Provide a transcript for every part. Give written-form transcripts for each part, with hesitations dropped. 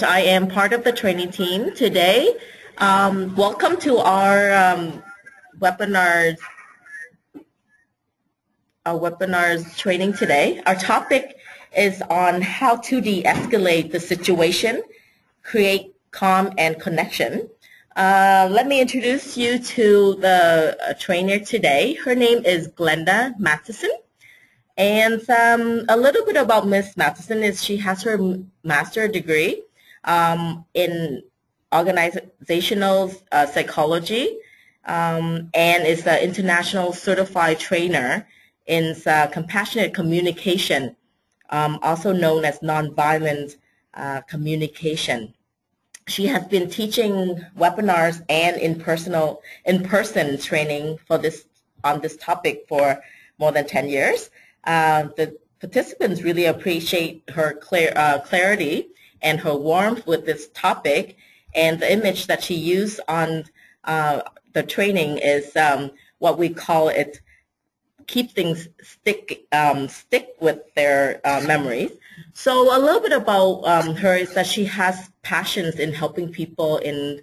I am part of the training team today. Welcome to webinars, our webinars training today. Our topic is on how to de-escalate the situation, create calm and connection. Let me introduce you to the trainer today. Her name is Glenda Mattinson. And a little bit about Miss Mattinson is she has her master's degree in organizational psychology and is an international certified trainer in compassionate communication, also known as nonviolent communication. She has been teaching webinars and in-person training on this topic for more than 10 years. The participants really appreciate her clarity and her warmth with this topic, and the image that she used on the training is what we call it, keep things stick with their memories. So a little bit about her is that she has passions in helping people in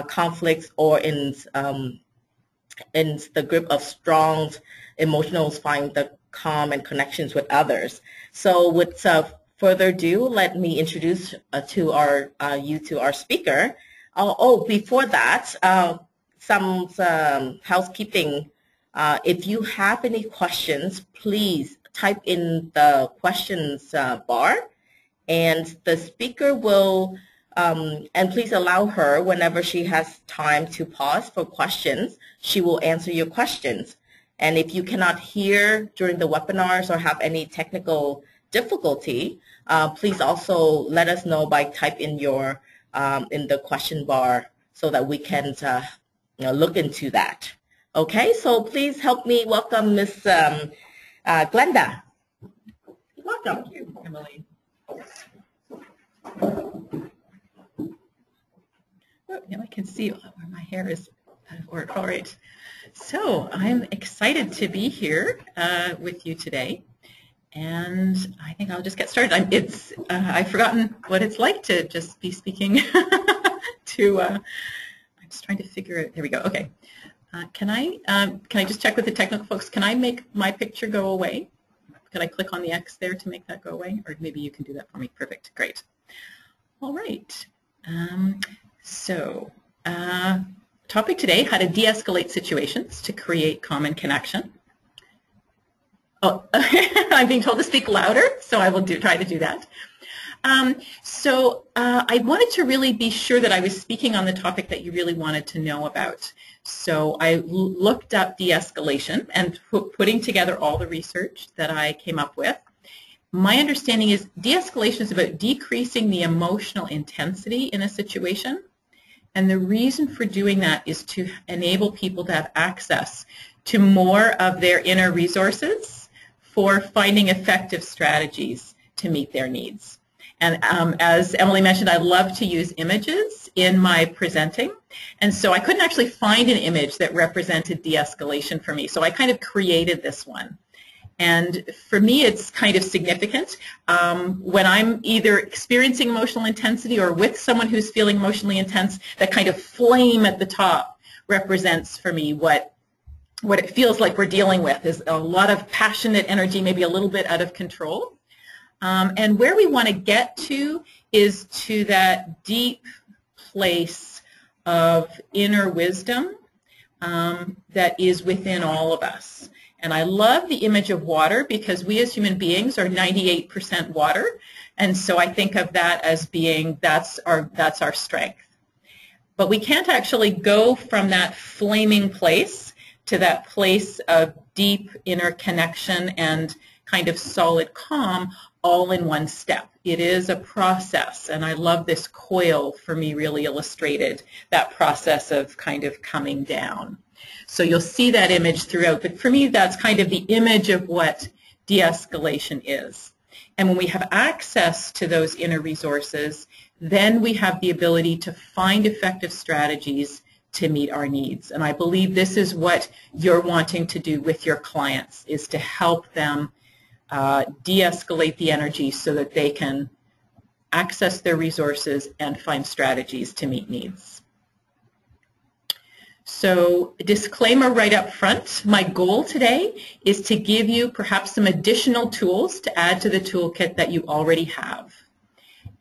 conflicts or in the grip of strong emotions, find the calm and connections with others. So with further ado, let me introduce you to our speaker. Before that, some housekeeping. If you have any questions, please type in the questions bar, and the speaker will, and please allow her whenever she has time to pause for questions, she will answer your questions. And if you cannot hear during the webinars or have any technical difficulty, please also let us know by type in your in the question bar so that we can look into that. Okay, so please help me welcome Miss Glenda. Welcome. Thank you, Emily. Oh, now I can see where my hair is out of order. All right. So I'm excited to be here with you today, and I think I'll just get started. I've forgotten what it's like to just be speaking to. I'm just trying to figure it. There we go. Okay. Can I just check with the technical folks? Can I make my picture go away? Can I click on the X there to make that go away? Or maybe you can do that for me. Perfect. Great. All right. Topic today, how to de-escalate situations to create common connection. Oh, I'm being told to speak louder, so I will try to do that. I wanted to really be sure that I was speaking on the topic that you really wanted to know about. So I looked up de-escalation and putting together all the research that I came up with. My understanding is de-escalation is about decreasing the emotional intensity in a situation. And the reason for doing that is to enable people to have access to more of their inner resources for finding effective strategies to meet their needs. And as Emily mentioned, I love to use images in my presenting. And so I couldn't actually find an image that represented de-escalation for me. So I kind of created this one. And for me, it's kind of significant. When I'm either experiencing emotional intensity or with someone who's feeling emotionally intense, that kind of flame at the top represents for me what it feels like we're dealing with is a lot of passionate energy, maybe a little bit out of control. And where we want to get to is to that deep place of inner wisdom that is within all of us. And I love the image of water because we as human beings are 98% water. And so I think of that as being, that's our strength. But we can't actually go from that flaming place to that place of deep inner connection and kind of solid calm all in one step. It is a process, and I love this coil for me really illustrated that process of kind of coming down. So you'll see that image throughout, but for me that's kind of the image of what de-escalation is. And when we have access to those inner resources, then we have the ability to find effective strategies to meet our needs. And I believe this is what you're wanting to do with your clients, is to help them de-escalate the energy so that they can access their resources, and find strategies to meet needs. So, disclaimer right up front, my goal today is to give you perhaps some additional tools to add to the toolkit that you already have.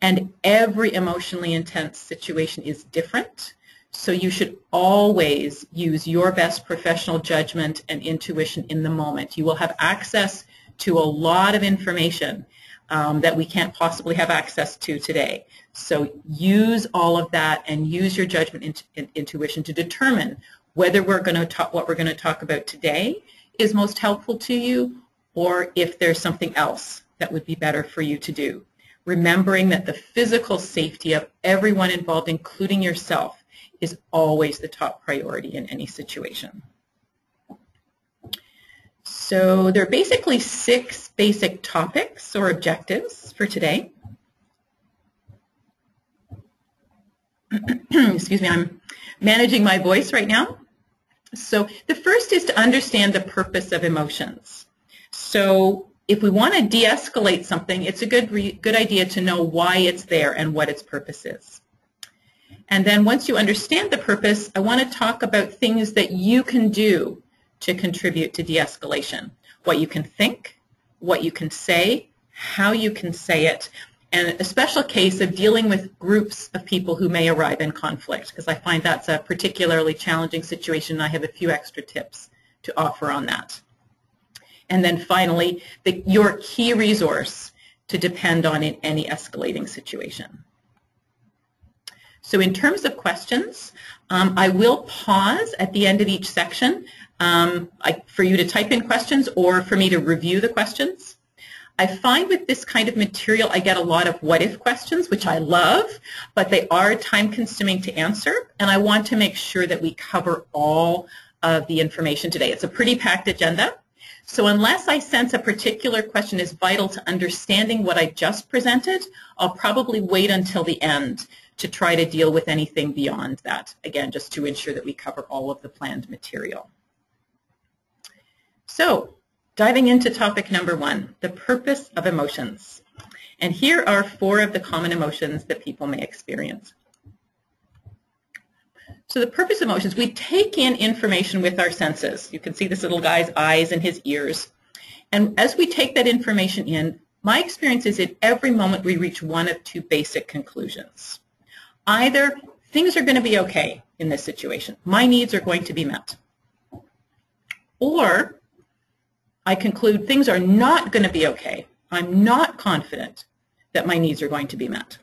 And every emotionally intense situation is different, so you should always use your best professional judgment and intuition in the moment. You will have access to a lot of information that we can't possibly have access to today. So use all of that and use your judgment and intuition to determine whether what we're going to talk about today is most helpful to you, or if there's something else that would be better for you to do. Remembering that the physical safety of everyone involved, including yourself, is always the top priority in any situation. So there are basically 6 basic topics or objectives for today. Excuse me, I'm managing my voice right now. So the first is to understand the purpose of emotions. So if we want to de-escalate something, it's a good idea to know why it's there and what its purpose is. And then once you understand the purpose, I want to talk about things that you can do to contribute to de-escalation. What you can think, what you can say, how you can say it, and a special case of dealing with groups of people who may arrive in conflict, because I find that's a particularly challenging situation, and I have a few extra tips to offer on that. And then finally, your key resource to depend on in any escalating situation. So in terms of questions, I will pause at the end of each section for you to type in questions or for me to review the questions. I find with this kind of material I get a lot of what-if questions, which I love, but they are time-consuming to answer, and I want to make sure that we cover all of the information today. It's a pretty packed agenda, so unless I sense a particular question is vital to understanding what I just presented, I'll probably wait until the end to try to deal with anything beyond that, again, just to ensure that we cover all of the planned material. So, diving into topic number 1, the purpose of emotions. And here are 4 of the common emotions that people may experience. So the purpose of emotions, we take in information with our senses. You can see this little guy's eyes and his ears. And as we take that information in, my experience is at every moment we reach one of 2 basic conclusions. Either things are going to be okay in this situation, my needs are going to be met, or I conclude things are not going to be okay. I'm not confident that my needs are going to be met.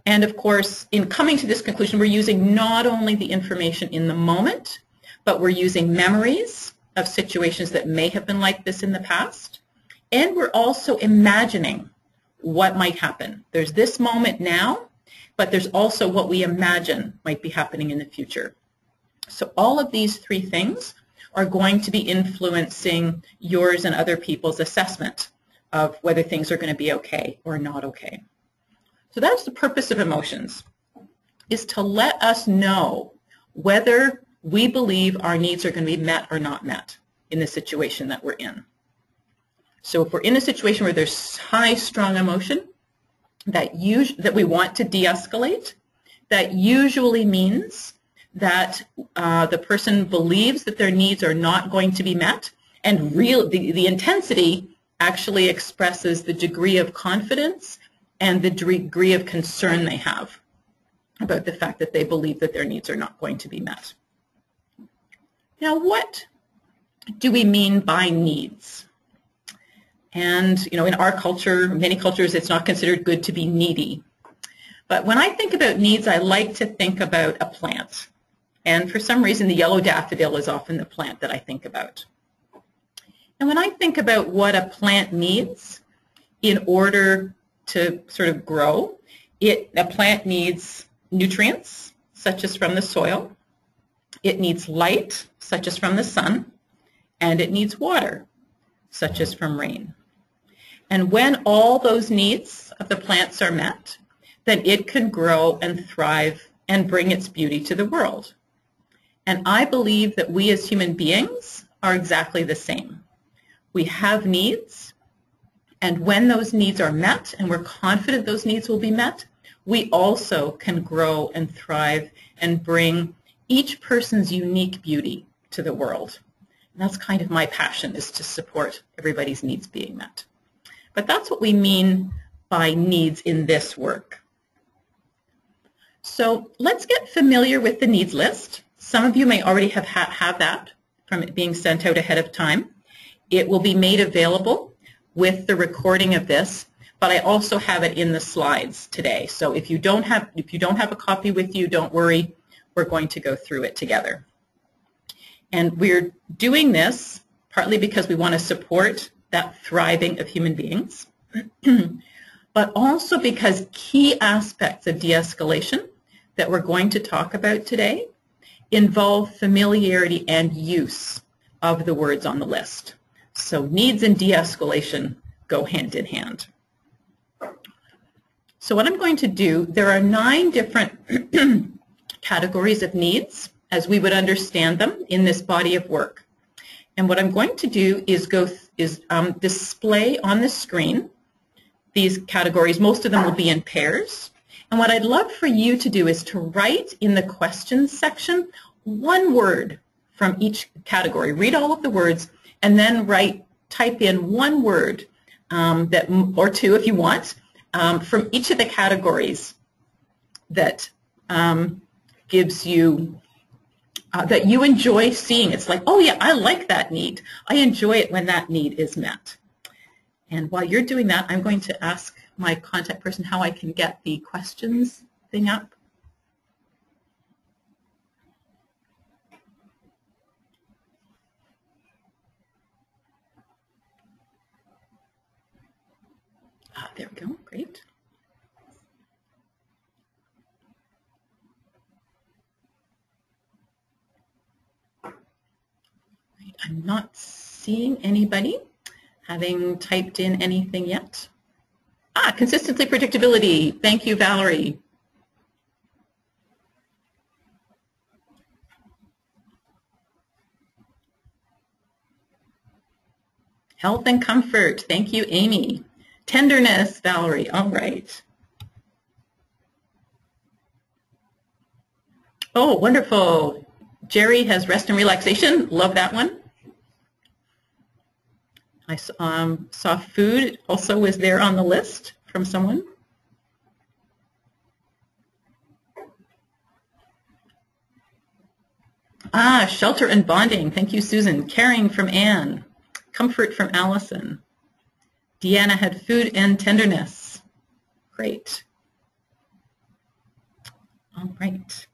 And of course, in coming to this conclusion, we're using not only the information in the moment, but we're using memories of situations that may have been like this in the past, and we're also imagining what might happen. There's this moment now, but there's also what we imagine might be happening in the future. So all of these 3 things are going to be influencing yours and other people's assessment of whether things are going to be okay or not okay. So that's the purpose of emotions, is to let us know whether we believe our needs are going to be met or not met in the situation that we're in. So if we're in a situation where there's high, strong emotion that we want to de-escalate, that usually means that the person believes that their needs are not going to be met, and the intensity actually expresses the degree of confidence and the degree of concern they have about the fact that they believe that their needs are not going to be met. Now, what do we mean by needs? And, you know, in our culture, many cultures, it's not considered good to be needy. But when I think about needs, I like to think about a plant. And for some reason, the yellow daffodil is often the plant that I think about. And when I think about what a plant needs in order to sort of grow, a plant needs nutrients, such as from the soil. It needs light, such as from the sun. And it needs water, such as from rain. And when all those needs of the plants are met, then it can grow and thrive and bring its beauty to the world. And I believe that we as human beings are exactly the same. We have needs, And when those needs are met, and we're confident those needs will be met, we also can grow and thrive and bring each person's unique beauty to the world. And that's kind of my passion, is to support everybody's needs being met. But that's what we mean by needs in this work. So let's get familiar with the needs list. Some of you may already have that from it being sent out ahead of time. It will be made available with the recording of this, but I also have it in the slides today. So if you don't have a copy with you, don't worry. We're going to go through it together. And we're doing this partly because we want to support that thriving of human beings, but also because key aspects of de-escalation that we're going to talk about today involve familiarity and use of the words on the list. So needs and de-escalation go hand in hand. So what I'm going to do, there are 9 different categories of needs as we would understand them in this body of work. And what I'm going to do is display on the screen these categories. Most of them will be in pairs. And what I'd love for you to do is to write in the questions section one word from each category. Read all of the words and then type in one word or 2 if you want from each of the categories that gives you that you enjoy seeing. It's like, oh yeah, I like that need. I enjoy it when that need is met. And while you're doing that, I'm going to ask my contact person how I can get the questions thing up. There we go, great. I'm not seeing anybody having typed in anything yet. Consistency, predictability. Thank you, Valerie. Health and comfort. Thank you, Amy. Tenderness, Valerie. All right. Oh, wonderful. Jerry has rest and relaxation. Love that one. I saw food also was there on the list from someone. Shelter and bonding. Thank you, Susan. Caring from Anne. Comfort from Allison. Deanna had food and tenderness. Great. All right.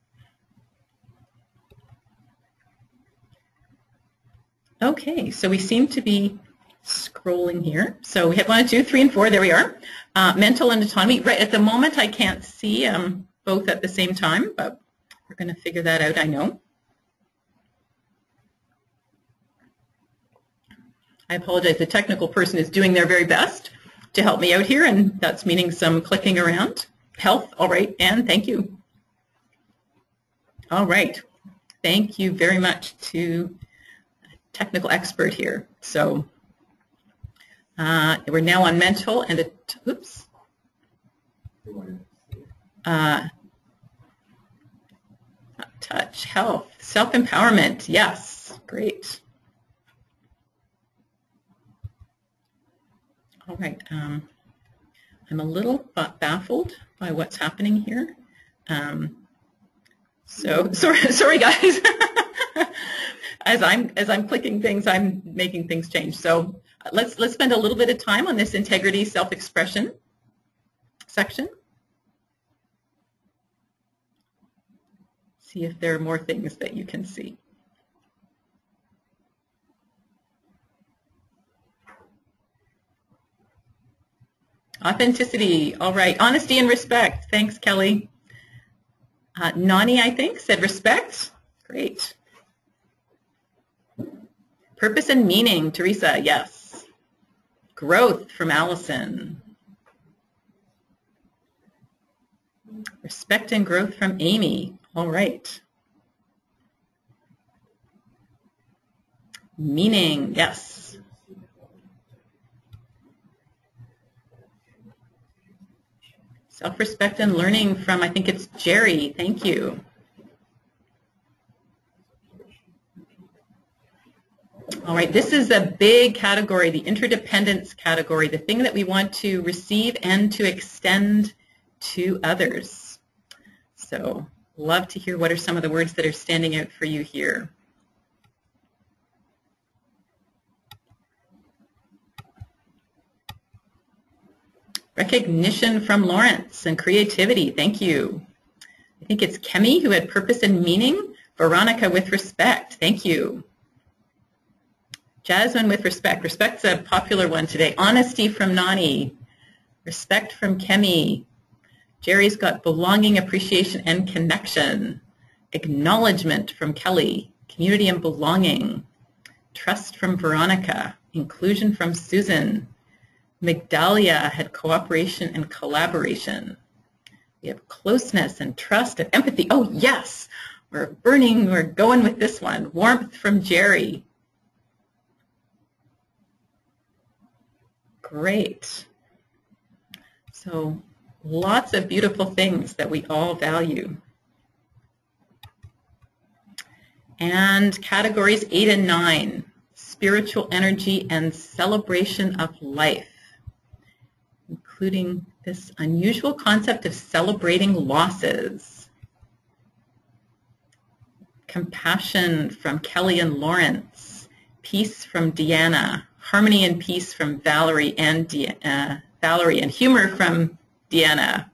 Okay, so we seem to be scrolling here. So we have 1, 2, 3, and 4. There we are. Mental and autonomy. Right at the moment, I can't see both at the same time, but we're going to figure that out, I know. I apologize. The technical person is doing their very best to help me out here, and that's meaning some clicking around. Health. All right, Anne, thank you. All right. Thank you very much to a technical expert here. So we're now on mental and oops. Touch, health, self-empowerment. Yes, great. All right. I'm a little baffled by what's happening here. So sorry guys. as I'm clicking things, I'm making things change. So let's spend a little bit of time on this integrity self-expression section. See if there are more things that you can see. Authenticity. All right. Honesty and respect. Thanks, Kelly. Nani, I think, said respect. Great. Purpose and meaning. Teresa, yes. Growth from Allison. Respect and growth from Amy. All right. Meaning, yes. Self-respect and learning from, I think it's Jerry. Thank you. All right, this is a big category, the interdependence category, the thing that we want to receive and to extend to others. So, love to hear what are some of the words that are standing out for you here. Recognition from Lawrence and creativity. Thank you. I think it's Kemi who had purpose and meaning. Veronica with respect. Thank you. Jasmine with respect. Respect's a popular one today. Honesty from Nani. Respect from Kemi. Jerry's got belonging, appreciation, and connection. Acknowledgement from Kelly. Community and belonging. Trust from Veronica. Inclusion from Susan. Migdalia had cooperation and collaboration. We have closeness and trust and empathy. Oh, yes, we're going with this one. Warmth from Jerry. Great. So lots of beautiful things that we all value. And categories 8 and 9, spiritual energy and celebration of life, including this unusual concept of celebrating losses. Compassion from Kelly and Lawrence. Peace from Deanna. Harmony and peace from Valerie and humor from Deanna.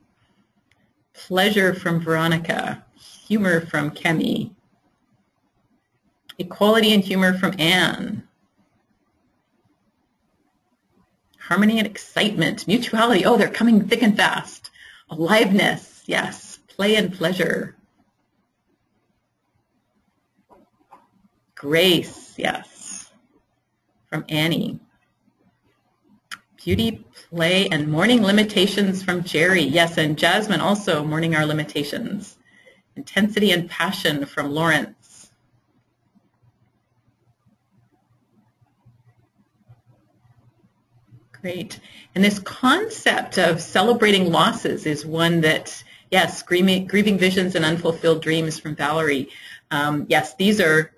Pleasure from Veronica. Humor from Kemi. Equality and humor from Anne. Harmony and excitement, mutuality, oh, they're coming thick and fast. Aliveness, yes. Play and pleasure. Grace, yes, from Annie. Beauty, play, and mourning limitations from Jerry, yes, and Jasmine also mourning our limitations. Intensity and passion from Lawrence. Great. And this concept of celebrating losses is one that, yes, grieving visions and unfulfilled dreams from Valerie. Yes, these are,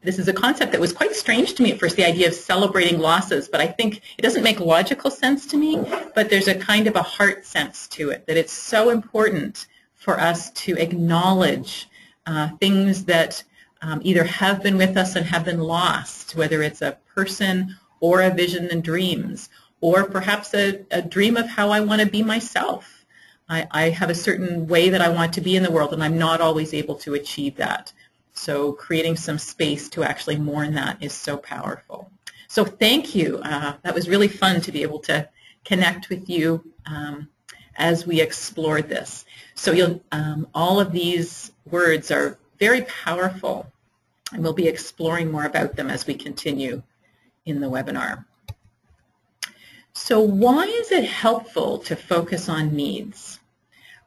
this is a concept that was quite strange to me at first, the idea of celebrating losses, but I think it doesn't make logical sense to me, but there's a kind of a heart sense to it, that it's so important for us to acknowledge things that either have been with us and have been lost, whether it's a person or a vision and dreams, or perhaps a dream of how I want to be myself. I have a certain way that I want to be in the world, and I'm not always able to achieve that. So creating some space to actually mourn that is so powerful. So thank you. That was really fun to be able to connect with you as we explored this. So all of these words are very powerful, and we'll be exploring more about them as we continue in the webinar. So why is it helpful to focus on needs?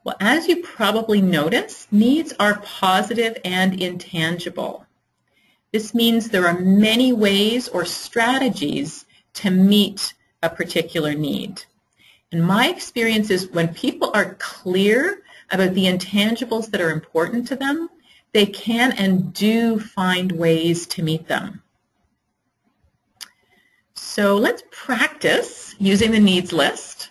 Well, as you probably noticed, needs are positive and intangible. This means there are many ways or strategies to meet a particular need. And my experience is when people are clear about the intangibles that are important to them, they can and do find ways to meet them. So let's practice using the needs list.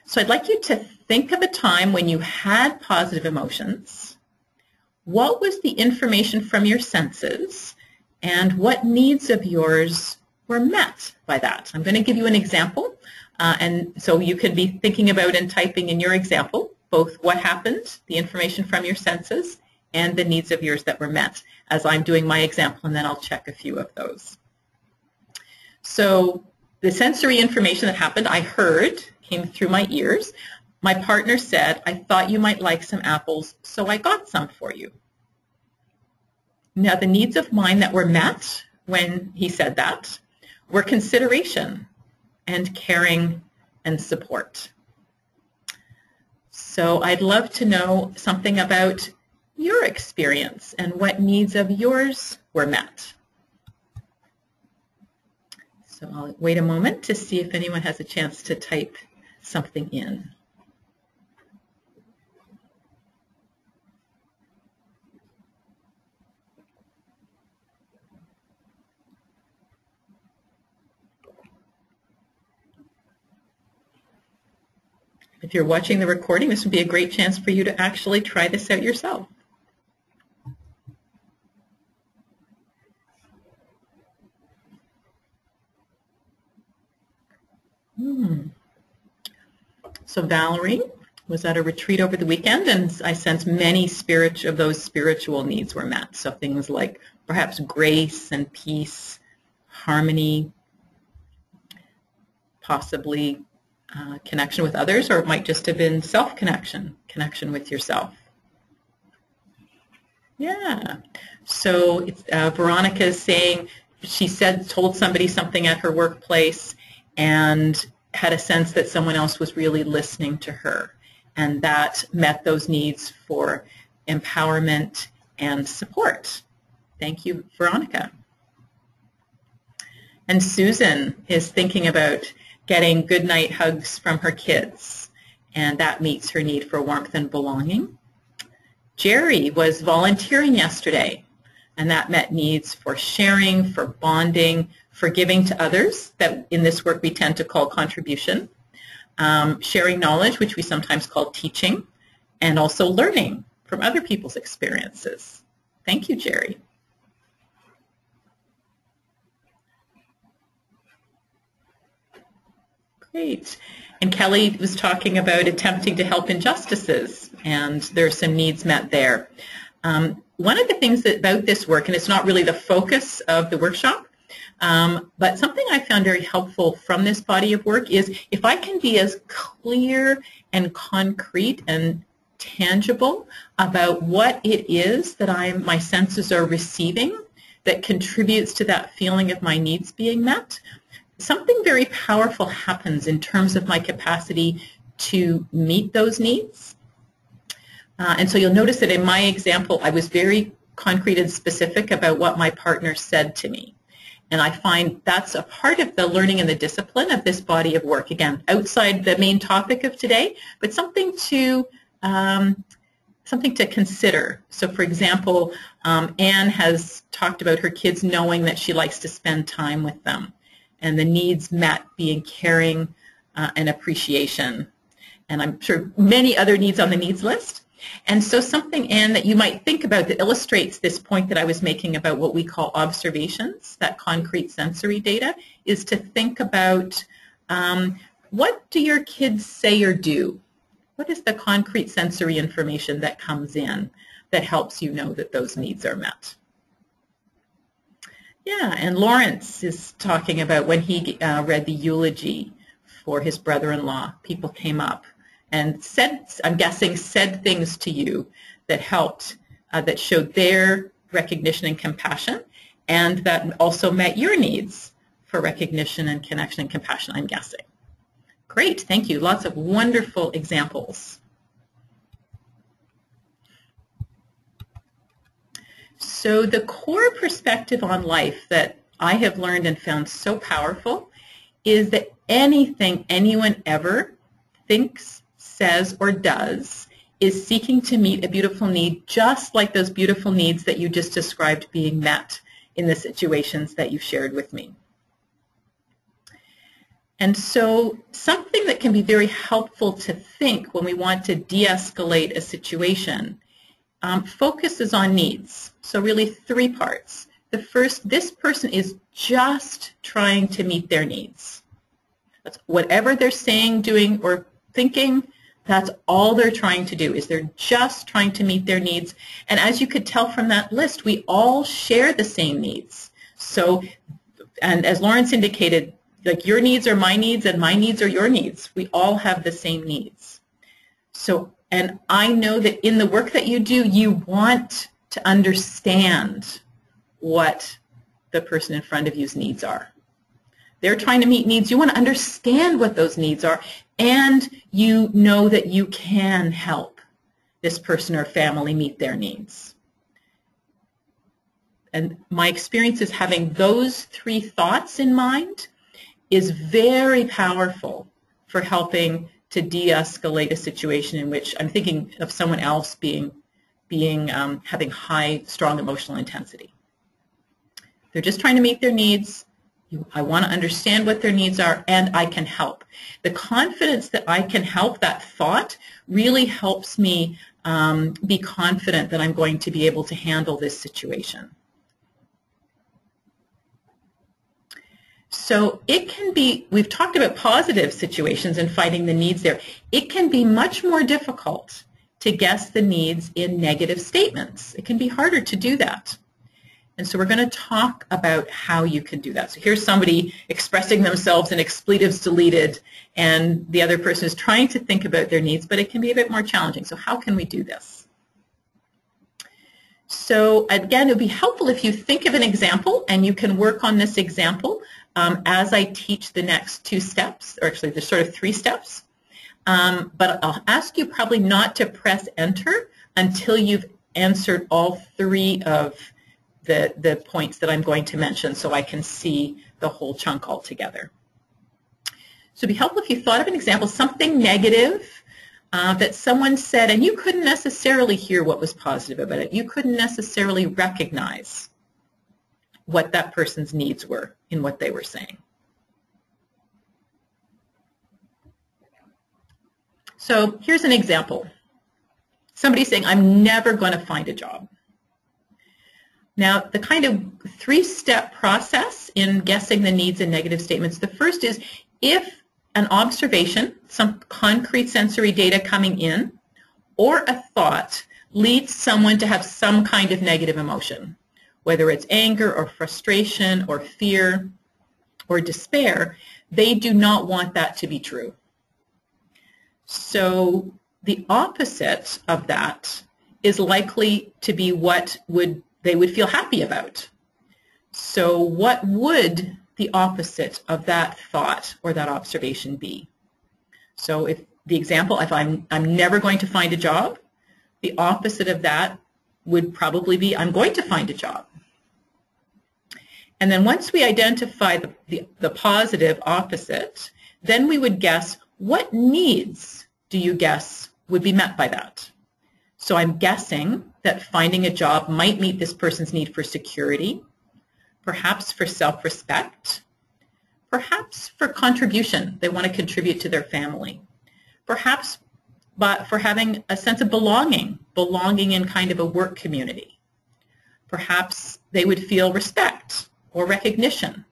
So I'd like you to think of a time when you had positive emotions. What was the information from your senses, and what needs of yours were met by that? I'm going to give you an example, and so you could be thinking about and typing in your example both what happened, the information from your senses, and the needs of yours that were met as I'm doing my example, and then I'll check a few of those. So the sensory information that happened, I heard, came through my ears. My partner said, I thought you might like some apples, so I got some for you. Now, the needs of mine that were met when he said that were consideration and caring and support. So I'd love to know something about your experience and what needs of yours were met. So I'll wait a moment to see if anyone has a chance to type something in. If you're watching the recording, this would be a great chance for you to actually try this out yourself. So Valerie was at a retreat over the weekend, and I sense many of those spiritual needs were met. So things like perhaps grace and peace, harmony, possibly connection with others, or it might just have been self-connection, connection with yourself. Yeah. So Veronica is saying she told somebody something at her workplace and had a sense that someone else was really listening to her, and that met those needs for empowerment and support. Thank you, Veronica. And Susan is thinking about getting goodnight hugs from her kids, and that meets her need for warmth and belonging. Jerry was volunteering yesterday, and that met needs for sharing, for bonding, for giving to others, that in this work we tend to call contribution, sharing knowledge, which we sometimes call teaching, and also learning from other people's experiences. Thank you, Jerry. Great. And Kelly was talking about attempting to help injustices, and there are some needs met there. One of the things about this work, and it's not really the focus of the workshop, but something I found very helpful from this body of work is if I can be as clear and concrete and tangible about what it is that my senses are receiving that contributes to that feeling of my needs being met, something very powerful happens in terms of my capacity to meet those needs. And so you'll notice that in my example, I was very concrete and specific about what my partner said to me. And I find that's a part of the learning and the discipline of this body of work. Again, outside the main topic of today, but something to consider. So for example, Anne has talked about her kids knowing that she likes to spend time with them, and the needs met being caring and appreciation. And I'm sure many other needs on the needs list. And so something, Anne, that you might think about that illustrates this point that I was making about what we call observations, that concrete sensory data, is to think about what do your kids say or do? What is the concrete sensory information that comes in that helps you know that those needs are met? Yeah, and Lawrence is talking about when he read the eulogy for his brother-in-law, people came up and said, I'm guessing, said things to you that helped, that showed their recognition and compassion, and that also met your needs for recognition and connection and compassion, I'm guessing. Great, thank you. Lots of wonderful examples. So the core perspective on life that I have learned and found so powerful is that anything anyone ever thinks, says, or does is seeking to meet a beautiful need, just like those beautiful needs that you just described being met in the situations that you shared with me. And so something that can be very helpful to think when we want to de-escalate a situation focuses on needs. So really 3 parts. The first, this person is just trying to meet their needs. That's whatever they're saying, doing, or thinking, that's all they're trying to do, is they're just trying to meet their needs. And as you could tell from that list, we all share the same needs. So, and as Lawrence indicated, like your needs are my needs and my needs are your needs. We all have the same needs. So, and I know that in the work that you do, you want to understand what the person in front of you's needs are. They're trying to meet needs. You want to understand what those needs are, and you know that you can help this person or family meet their needs. And my experience is having those 3 thoughts in mind is very powerful for helping to de-escalate a situation in which I'm thinking of someone else having high, strong emotional intensity. They're just trying to meet their needs. I want to understand what their needs are, and I can help. The confidence that I can help, that thought, really helps me be confident that I'm going to be able to handle this situation. So it can be, we've talked about positive situations and finding the needs there. It can be much more difficult to guess the needs in negative statements. It can be harder to do that. And so we're going to talk about how you can do that. So here's somebody expressing themselves in expletives deleted, and the other person is trying to think about their needs, but it can be a bit more challenging. So how can we do this? So again, it would be helpful if you think of an example, and you can work on this example as I teach the next 2 steps, or actually there's sort of 3 steps. But I'll ask you probably not to press enter until you've answered all 3 of the points that I'm going to mention, so I can see the whole chunk all together. So it'd be helpful if you thought of an example, something negative that someone said, and you couldn't necessarily hear what was positive about it. You couldn't necessarily recognize what that person's needs were in what they were saying. So here's an example. Somebody saying, I'm never going to find a job. Now, the kind of 3-step process in guessing the needs in negative statements, the first is if an observation, some concrete sensory data coming in, or a thought leads someone to have some kind of negative emotion, whether it's anger or frustration or fear or despair, they do not want that to be true. So the opposite of that is likely to be what they would feel happy about. So what would the opposite of that thought or that observation be? So if the example, if I'm never going to find a job, the opposite of that would probably be I'm going to find a job. And then once we identify the positive opposite, then we would guess what needs do you guess would be met by that? So I'm guessing that finding a job might meet this person's need for security, perhaps for self-respect, perhaps for contribution. They want to contribute to their family, perhaps but for having a sense of belonging in kind of a work community. Perhaps they would feel respect or recognition,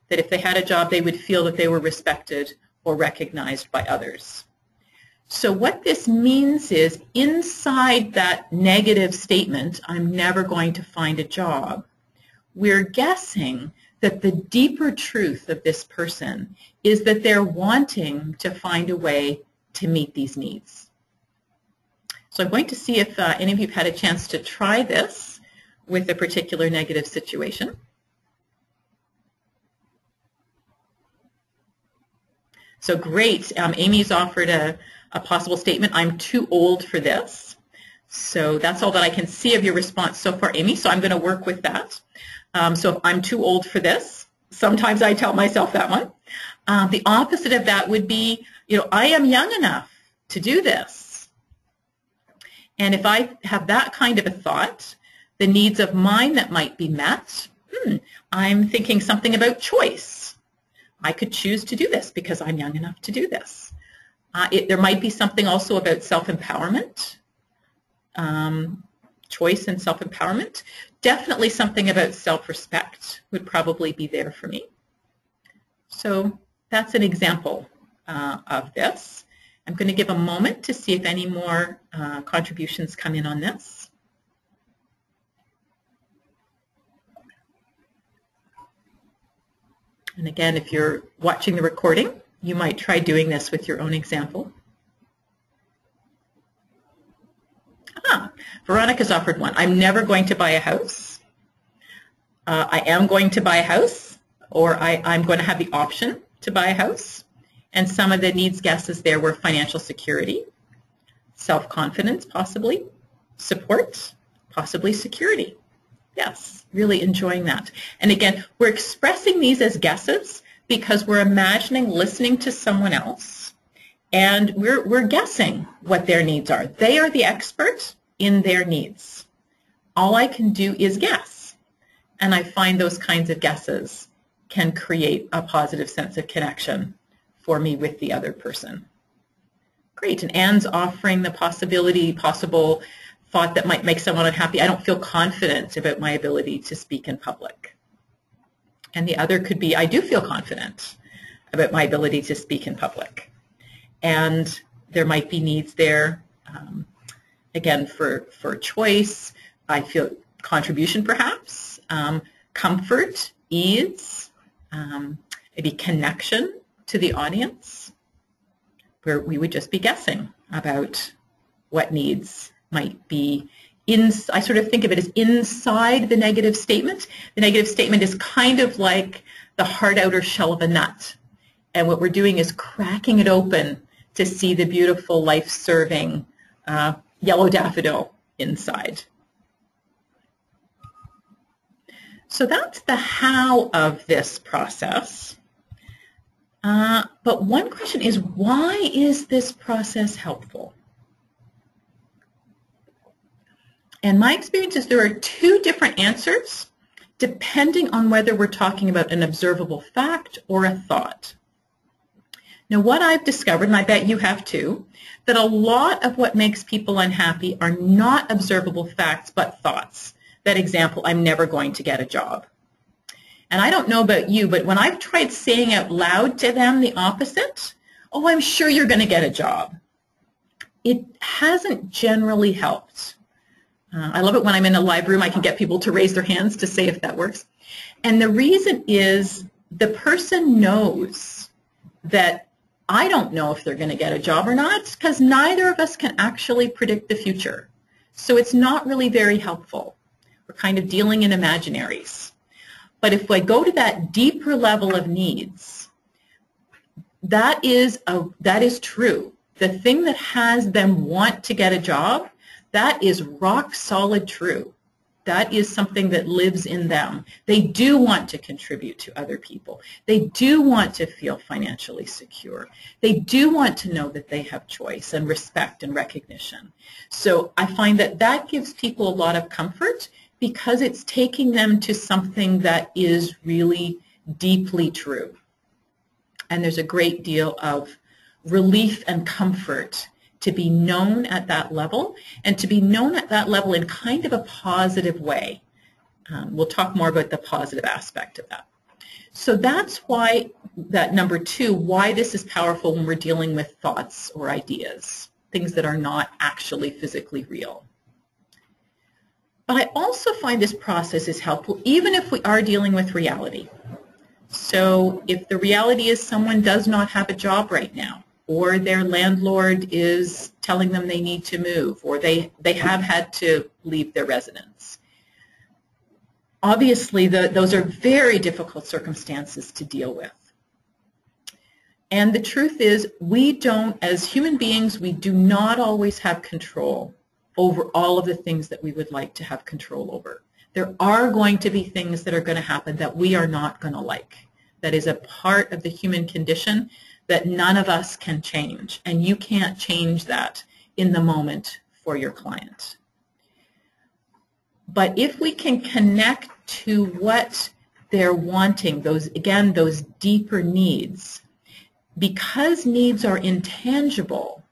that if they had a job, they would feel that they were respected or recognized by others. So what this means is inside that negative statement, I'm never going to find a job, we're guessing that the deeper truth of this person is that they're wanting to find a way to meet these needs. So I'm going to see if any of you have had a chance to try this with a particular negative situation. So great, Amy's offered a possible statement, I'm too old for this. So that's all that I can see of your response so far, Amy, so I'm going to work with that. So if I'm too old for this, sometimes I tell myself that one. The opposite of that would be, I am young enough to do this. And if I have that kind of a thought, the needs of mine that might be met, I'm thinking something about choice. I could choose to do this because I'm young enough to do this. There might be something also about self-empowerment, choice and self-empowerment. Definitely something about self-respect would probably be there for me. So that's an example of this. I'm going to give a moment to see if any more contributions come in on this. And again, if you're watching the recording, you might try doing this with your own example. Veronica's offered one. I'm never going to buy a house. I am going to buy a house, or I'm going to have the option to buy a house. And some of the needs guesses there were financial security, self-confidence possibly, support, possibly security. Yes, really enjoying that. And again, we're expressing these as guesses because we're imagining listening to someone else, and we're guessing what their needs are. They are the expert in their needs. All I can do is guess, and I find those kinds of guesses can create a positive sense of connection for me with the other person. Great, and Anne's offering the possible thought that might make someone unhappy. I don't feel confident about my ability to speak in public. And the other could be, I do feel confident about my ability to speak in public. And there might be needs there, again, for choice. I feel contribution perhaps, comfort, ease, maybe connection to the audience, where we would just be guessing about what needs might be. I sort of think of it as inside the negative statement. The negative statement is kind of like the hard outer shell of a nut. And what we're doing is cracking it open to see the beautiful, life-serving yellow daffodil inside. So that's the how of this process. But one question is, why is this process helpful? And my experience is there are two different answers depending on whether we're talking about an observable fact or a thought. Now, what I've discovered, and I bet you have too, that a lot of what makes people unhappy are not observable facts but thoughts. That example, I'm never going to get a job. And I don't know about you, but when I've tried saying out loud to them the opposite, oh, I'm sure you're going to get a job, it hasn't generally helped. I love it when I'm in a live room, I can get people to raise their hands to say if that works. And the reason is the person knows that I don't know if they're going to get a job or not, because neither of us can actually predict the future. So it's not really very helpful. We're kind of dealing in imaginaries. But if I go to that deeper level of needs, that is true. The thing that has them want to get a job, that is rock solid true. That is something that lives in them. They do want to contribute to other people. They do want to feel financially secure. They do want to know that they have choice and respect and recognition. So I find that that gives people a lot of comfort because it's taking them to something that is really deeply true. And there's a great deal of relief and comfort to be known at that level, and to be known at that level in kind of a positive way. We'll talk more about the positive aspect of that. So that's why, that number two, why this is powerful when we're dealing with thoughts or ideas, things that are not actually physically real. But I also find this process is helpful even if we are dealing with reality. So if the reality is someone does not have a job right now, or their landlord is telling them they need to move, or they have had to leave their residence. Obviously, those are very difficult circumstances to deal with. And the truth is, we don't, as human beings, we do not always have control over all of the things that we would like to have control over. There are going to be things that are going to happen that we are not going to like. That is a part of the human condition that none of us can change, and you can't change that in the moment for your client. But if we can connect to what they're wanting, those deeper needs, because needs are intangible,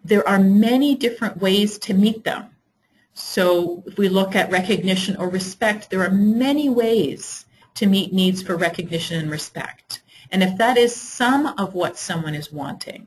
there are many different ways to meet them. So if we look at recognition or respect, there are many ways to meet needs for recognition and respect. And if that is some of what someone is wanting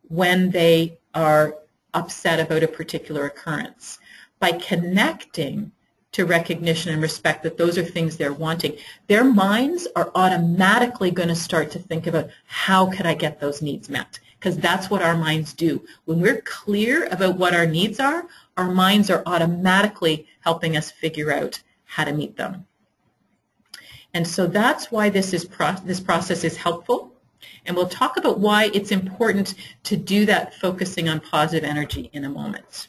when they are upset about a particular occurrence, by connecting to recognition and respect that those are things they're wanting, their minds are automatically going to start to think about how could I get those needs met? Because that's what our minds do. When we're clear about what our needs are, our minds are automatically helping us figure out how to meet them. And so that's why this process is helpful. And we'll talk about why it's important to do that focusing on positive energy in a moment.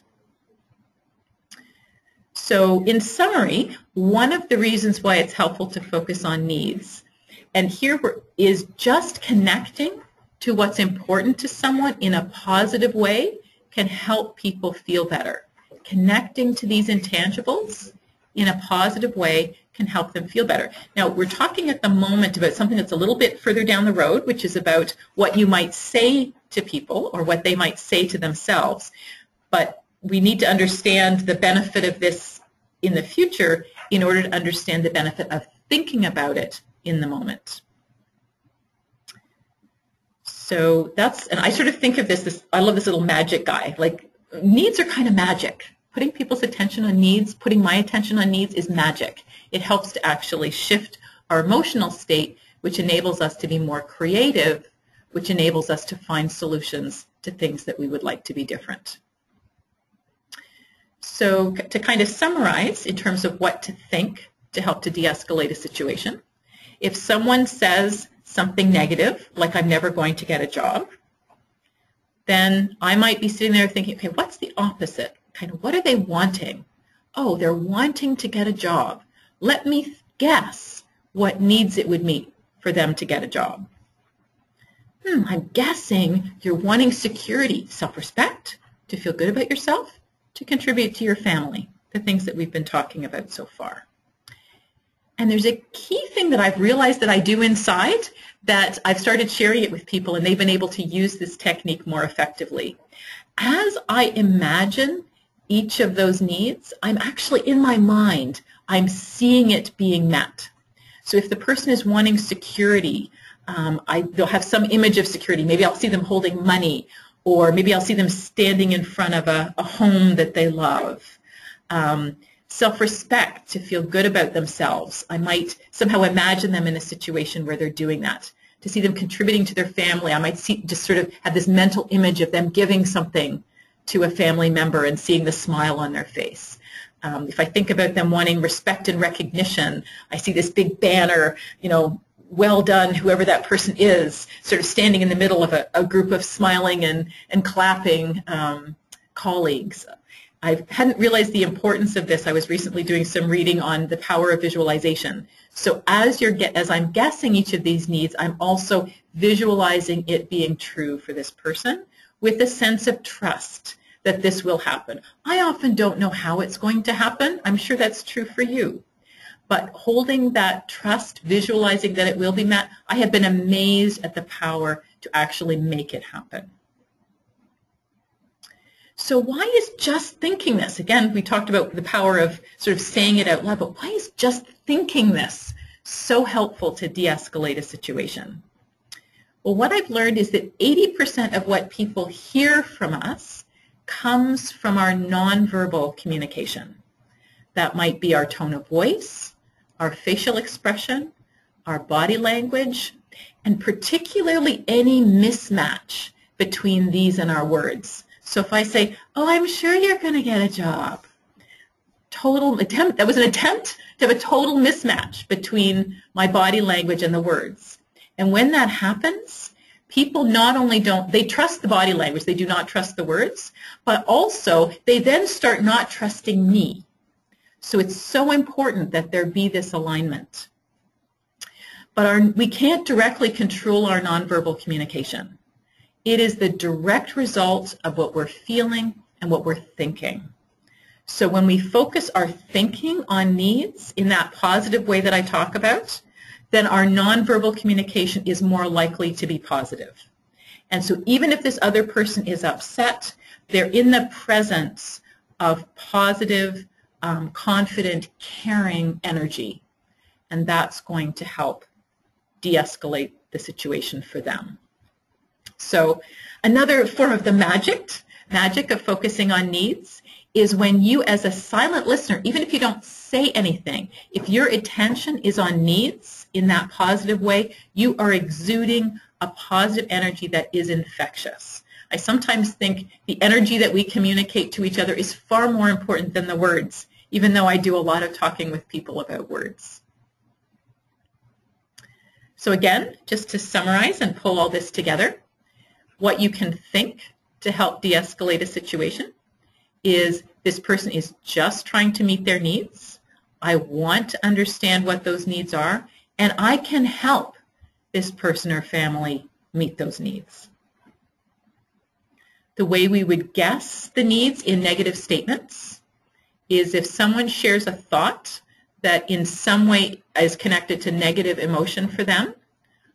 So in summary, one of the reasons why it's helpful to focus on needs, and here is just connecting to what's important to someone in a positive way can help people feel better. Connecting to these intangibles in a positive way can help them feel better. Now, we're talking at the moment about something that's a little bit further down the road, which is about what you might say to people or what they might say to themselves. But we need to understand the benefit of this in the future in order to understand the benefit of thinking about it in the moment. So that's, and I sort of think of this, I love this little magic guy. Like, needs are kind of magic. Putting people's attention on needs, putting my attention on needs is magic. It helps to actually shift our emotional state, which enables us to be more creative, which enables us to find solutions to things that we would like to be different. So to kind of summarize in terms of what to think to help to de-escalate a situation, if someone says something negative, like I'm never going to get a job, then I might be sitting there thinking, okay, what's the opposite? Kind of what are they wanting? Oh, they're wanting to get a job. Let me guess what needs it would meet for them to get a job. I'm guessing you're wanting security, self-respect, to feel good about yourself, to contribute to your family, the things that we've been talking about so far. And there's a key thing that I've realized that I do inside that I've started sharing it with people, and they've been able to use this technique more effectively. As I imagine each of those needs, I'm actually, in my mind, I'm seeing it being met. So if the person is wanting security, they'll have some image of security. Maybe I'll see them holding money, or maybe I'll see them standing in front of a home that they love. Self-respect, to feel good about themselves. I might somehow imagine them in a situation where they're doing that. To see them contributing to their family, I might just sort of have this mental image of them giving something to a family member and seeing the smile on their face. If I think about them wanting respect and recognition, I see this big banner, you know, well done, whoever that person is, sort of standing in the middle of a group of smiling and clapping colleagues. I hadn't realized the importance of this. I was recently doing some reading on the power of visualization. So as I'm guessing each of these needs, I'm also visualizing it being true for this person with a sense of trust that this will happen. I often don't know how it's going to happen. I'm sure that's true for you. But holding that trust, visualizing that it will be met, I have been amazed at the power to actually make it happen. So why is just thinking this? Again, we talked about the power of sort of saying it out loud, but why is just thinking this so helpful to de-escalate a situation? Well, what I've learned is that 80% of what people hear from us comes from our nonverbal communication. That might be our tone of voice, our facial expression, our body language, and particularly any mismatch between these and our words. So if I say, oh, I'm sure you're going to get a job, that was an attempt to have a total mismatch between my body language and the words. And when that happens, people not only they trust the body language, they do not trust the words, but also they then start not trusting me. So it's so important that there be this alignment. But we can't directly control our nonverbal communication. It is the direct result of what we're feeling and what we're thinking. So when we focus our thinking on needs in that positive way that I talk about, then our nonverbal communication is more likely to be positive. And so even if this other person is upset, they're in the presence of positive, confident, caring energy. And that's going to help de-escalate the situation for them. So another form of the magic of focusing on needs is when you, as a silent listener, even if you don't say anything, if your attention is on needs in that positive way, you are exuding a positive energy that is infectious. I sometimes think the energy that we communicate to each other is far more important than the words, even though I do a lot of talking with people about words. So again, just to summarize and pull all this together, what you can think to help de-escalate a situation is this person is just trying to meet their needs. I want to understand what those needs are, and I can help this person or family meet those needs. The way we would guess the needs in negative statements is if someone shares a thought that in some way is connected to negative emotion for them,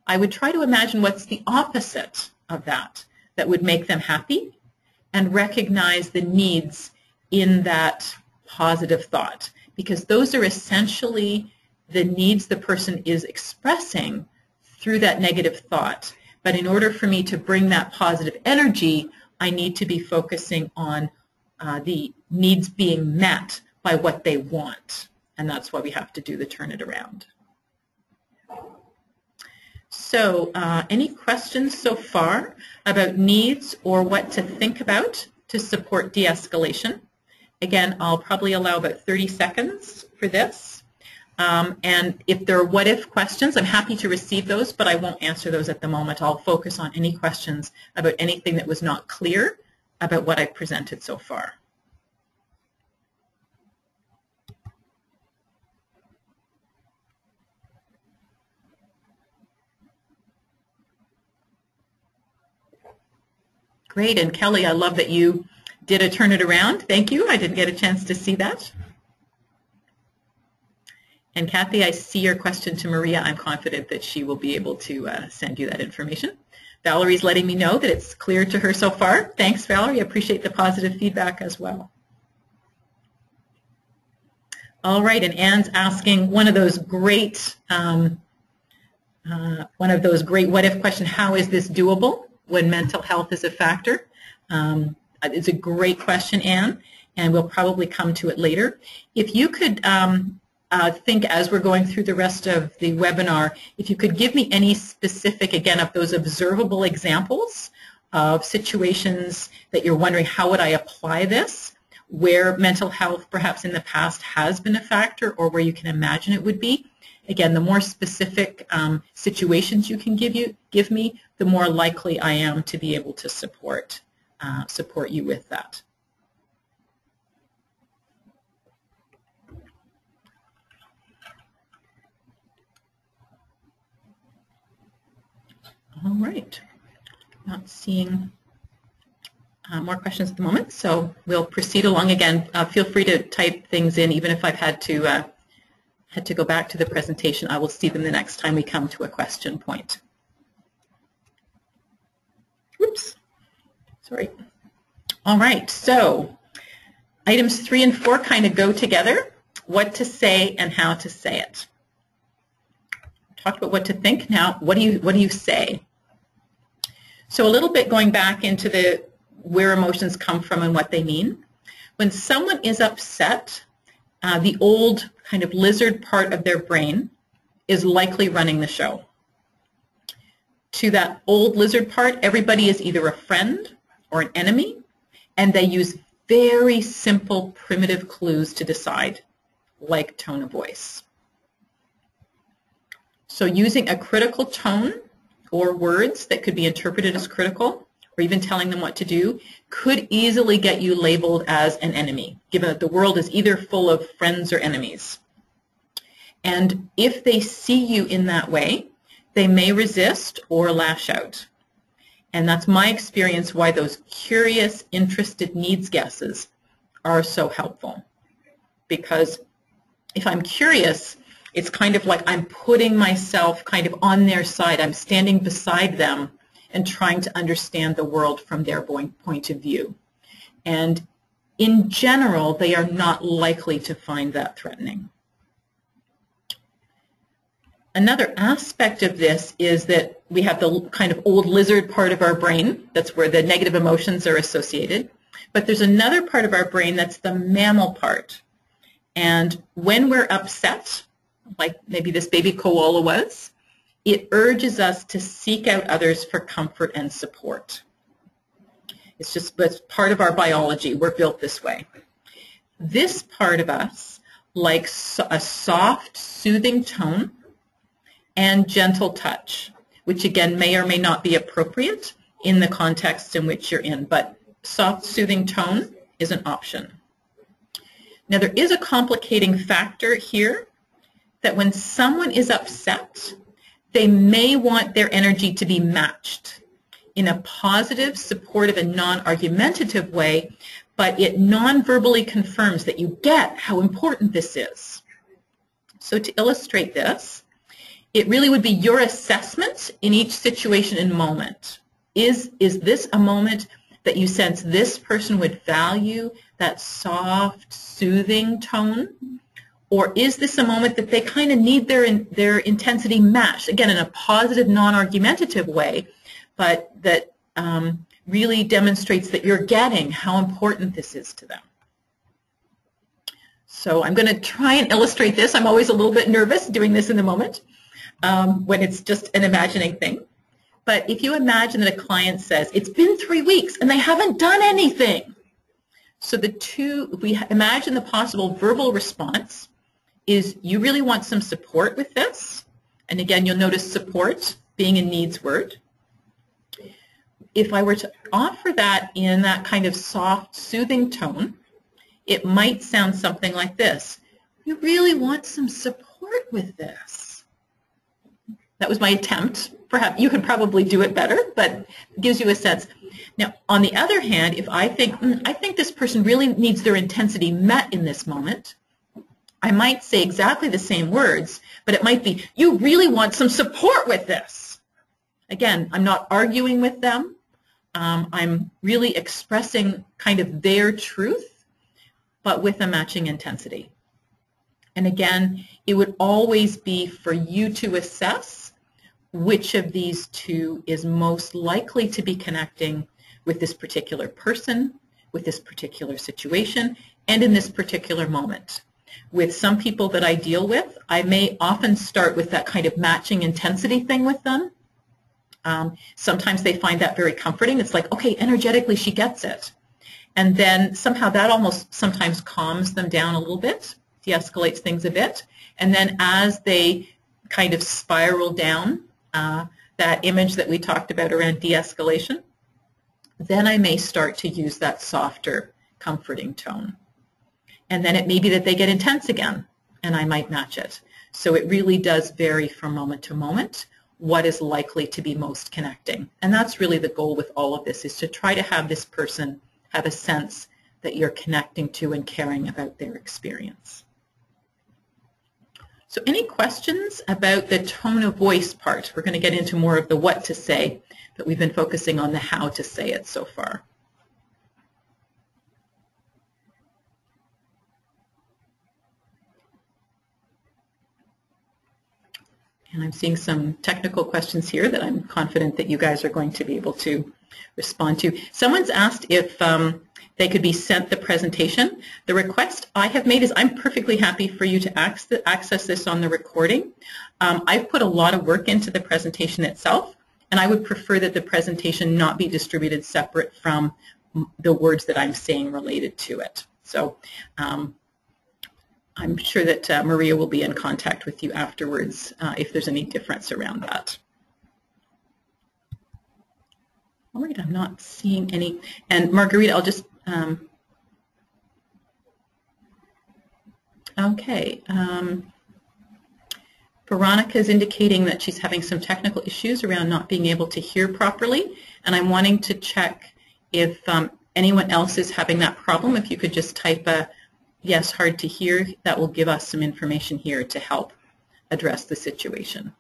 I would try to imagine what's the opposite of that would make them happy, and recognize the needs in that positive thought, because those are essentially the needs the person is expressing through that negative thought. But in order for me to bring that positive energy, I need to be focusing on the needs being met by what they want. And that's why we have to do the turn it around. So any questions so far about needs or what to think about to support de-escalation? Again, I'll probably allow about 30 seconds for this. And if there are what-if questions, I'm happy to receive those, but I won't answer those at the moment. I'll focus on any questions about anything that was not clear about what I've presented so far. Great, and Kelly, I love that you did a turn it around. Thank you. I didn't get a chance to see that. And Kathy, I see your question to Maria. I'm confident that she will be able to send you that information. Valerie's letting me know that it's clear to her so far. Thanks, Valerie. I appreciate the positive feedback as well. All right, and Anne's asking one of those great what-if questions, how is this doable when mental health is a factor? It's a great question, Anne, and we'll probably come to it later. If you could think as we're going through the rest of the webinar, if you could give me any specific, again, of those observable examples of situations that you're wondering, how would I apply this, where mental health perhaps in the past has been a factor or where you can imagine it would be. Again, the more specific situations you can give me, the more likely I am to be able to support you with that. All right, not seeing more questions at the moment, so we'll proceed along. Again, feel free to type things in, even if I've had to go back to the presentation. I will see them the next time we come to a question point. Oops, sorry. All right, so items 3 and 4 kind of go together. What to say and how to say it. Talked about what to think. Now, what do you say? So a little bit going back into where emotions come from and what they mean. When someone is upset, the old kind of lizard part of their brain is likely running the show. To that old lizard part, everybody is either a friend or an enemy, and they use very simple, primitive clues to decide, like tone of voice. So using a critical tone or words that could be interpreted as critical, or even telling them what to do, could easily get you labeled as an enemy, given that the world is either full of friends or enemies. And if they see you in that way, they may resist or lash out. And that's my experience why those curious, interested needs guesses are so helpful. Because if I'm curious, it's kind of like I'm putting myself kind of on their side. I'm standing beside them and trying to understand the world from their point of view. And in general, they are not likely to find that threatening. Another aspect of this is that we have the kind of old lizard part of our brain. That's where the negative emotions are associated. But there's another part of our brain that's the mammal part. And when we're upset, like maybe this baby koala was, it urges us to seek out others for comfort and support. It's part of our biology. We're built this way. This part of us likes a soft, soothing tone and gentle touch, which again may or may not be appropriate in the context in which you're in, but soft, soothing tone is an option. Now there is a complicating factor here that when someone is upset, they may want their energy to be matched in a positive, supportive, and non-argumentative way, but it non-verbally confirms that you get how important this is. So to illustrate this, it really would be your assessment in each situation and moment. Is this a moment that you sense this person would value that soft, soothing tone? Or is this a moment that they kind of need their intensity matched, again, in a positive, non-argumentative way, but that really demonstrates that you're getting how important this is to them? So I'm going to try and illustrate this. I'm always a little bit nervous doing this in the moment when it's just an imagining thing. But if you imagine that a client says, it's been 3 weeks and they haven't done anything. So if we imagine the possible verbal response is you really want some support with this. And again, you'll notice support being a needs word. If I were to offer that in that kind of soft, soothing tone, it might sound something like this. You really want some support with this. That was my attempt. Perhaps you could probably do it better, but it gives you a sense. Now, on the other hand, if I think this person really needs their intensity met in this moment, I might say exactly the same words, but it might be, you really want some support with this. Again, I'm not arguing with them. I'm really expressing kind of their truth, but with a matching intensity. And again, it would always be for you to assess which of these two is most likely to be connecting with this particular person, with this particular situation, and in this particular moment. With some people that I deal with, I may often start with that kind of matching intensity thing with them. Sometimes they find that very comforting. It's like, okay, energetically she gets it. And then somehow that almost sometimes calms them down a little bit, de-escalates things a bit. And then as they kind of spiral down, that image that we talked about around de-escalation, then I may start to use that softer, comforting tone. And then it may be that they get intense again, and I might match it. So it really does vary from moment to moment what is likely to be most connecting. And that's really the goal with all of this, is to try to have this person have a sense that you're connecting to and caring about their experience. So any questions about the tone of voice part? We're going to get into more of the what to say, but we've been focusing on the how to say it so far. And I'm seeing some technical questions here that I'm confident that you guys are going to be able to respond to. Someone's asked if they could be sent the presentation. The request I have made is I'm perfectly happy for you to access this on the recording. I've put a lot of work into the presentation itself, and I would prefer that the presentation not be distributed separate from the words that I'm saying related to it. So I'm sure that Maria will be in contact with you afterwards if there's any difference around that. All right, I'm not seeing any. And Margarita, I'll just, okay. Veronica is indicating that she's having some technical issues around not being able to hear properly, and I'm wanting to check if anyone else is having that problem. If you could just type a yes, hard to hear, that will give us some information here to help address the situation.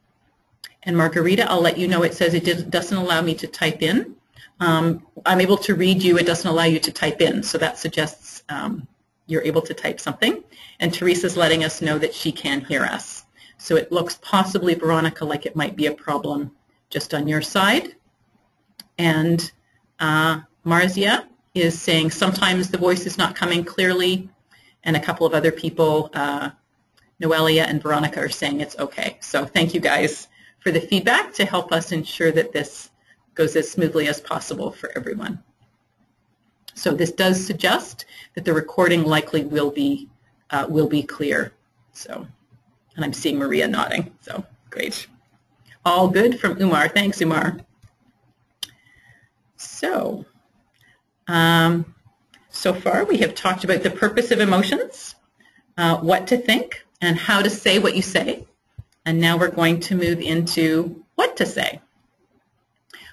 And Margarita, I'll let you know, it says it doesn't allow me to type in. I'm able to read you, it doesn't allow you to type in, so that suggests you're able to type something. And Teresa's letting us know that she can hear us. So it looks possibly, Veronica, like it might be a problem just on your side. And Marzia is saying sometimes the voice is not coming clearly, and a couple of other people, Noelia and Veronica, are saying it's okay. So thank you guys for the feedback to help us ensure that this goes as smoothly as possible for everyone. So this does suggest that the recording likely will be clear. So, and I'm seeing Maria nodding, so great. All good from Umar. Thanks, Umar. So, so far we have talked about the purpose of emotions, what to think, and how to say what you say. And now we're going to move into what to say.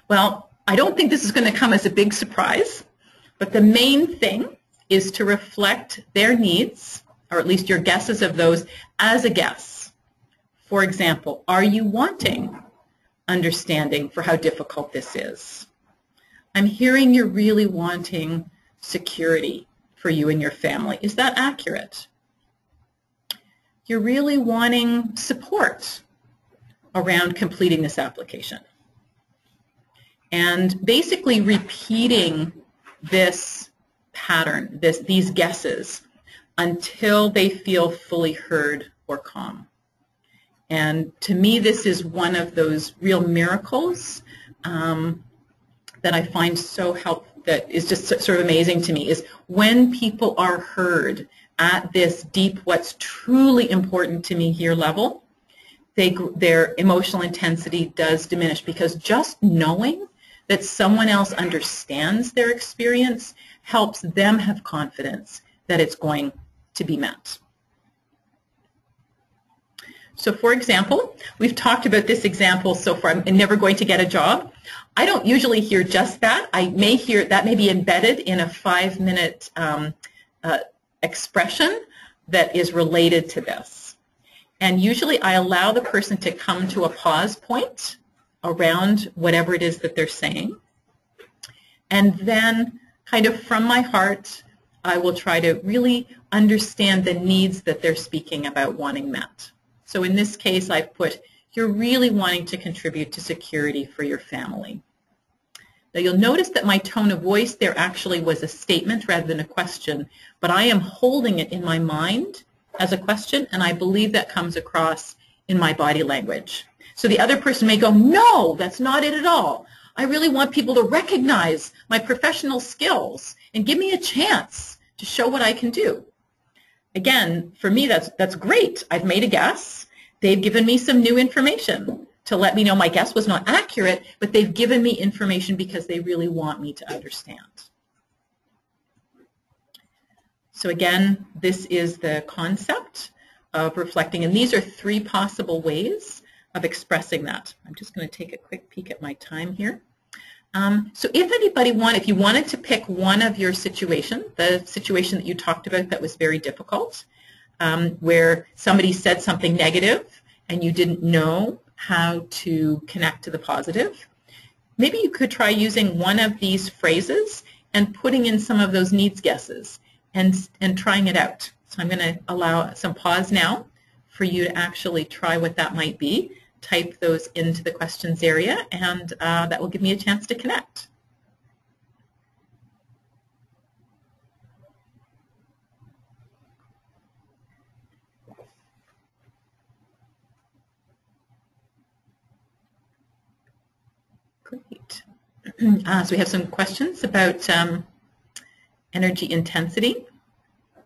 Well, I don't think this is going to come as a big surprise, but the main thing is to reflect their needs, or at least your guesses of those, as a guess. For example, are you wanting understanding for how difficult this is? I'm hearing you're really wanting security for you and your family. Is that accurate? You're really wanting support around completing this application. And basically repeating this pattern, these guesses, until they feel fully heard or calm. And to me, this is one of those real miracles that I find so helpful, that is just sort of amazing to me, is when people are heard at this deep, what's truly important to me here level, their emotional intensity does diminish, because just knowing that someone else understands their experience helps them have confidence that it's going to be met. So for example, we've talked about this example so far, I'm never going to get a job. I don't usually hear just that. I may hear that may be embedded in a 5-minute expression that is related to this. And usually I allow the person to come to a pause point around whatever it is that they're saying. And then kind of from my heart, I will try to really understand the needs that they're speaking about wanting met. So in this case, I've put, you're really wanting to contribute to security for your family. Now you'll notice that my tone of voice there actually was a statement rather than a question, but I am holding it in my mind as a question, and I believe that comes across in my body language. So the other person may go, no, that's not it at all. I really want people to recognize my professional skills and give me a chance to show what I can do. Again, for me, that's great. I've made a guess. They've given me some new information to let me know my guess was not accurate, but they've given me information because they really want me to understand. So again, this is the concept of reflecting, and these are 3 possible ways of expressing that. I'm just going to take a quick peek at my time here. So if you wanted to pick one of your situation, the situation that you talked about that was very difficult, where somebody said something negative and you didn't know how to connect to the positive, maybe you could try using one of these phrases and putting in some of those needs guesses and trying it out. So I'm going to allow some pause now for you to actually try what that might be. Type those into the questions area, and that will give me a chance to connect. Great. So we have some questions about energy intensity.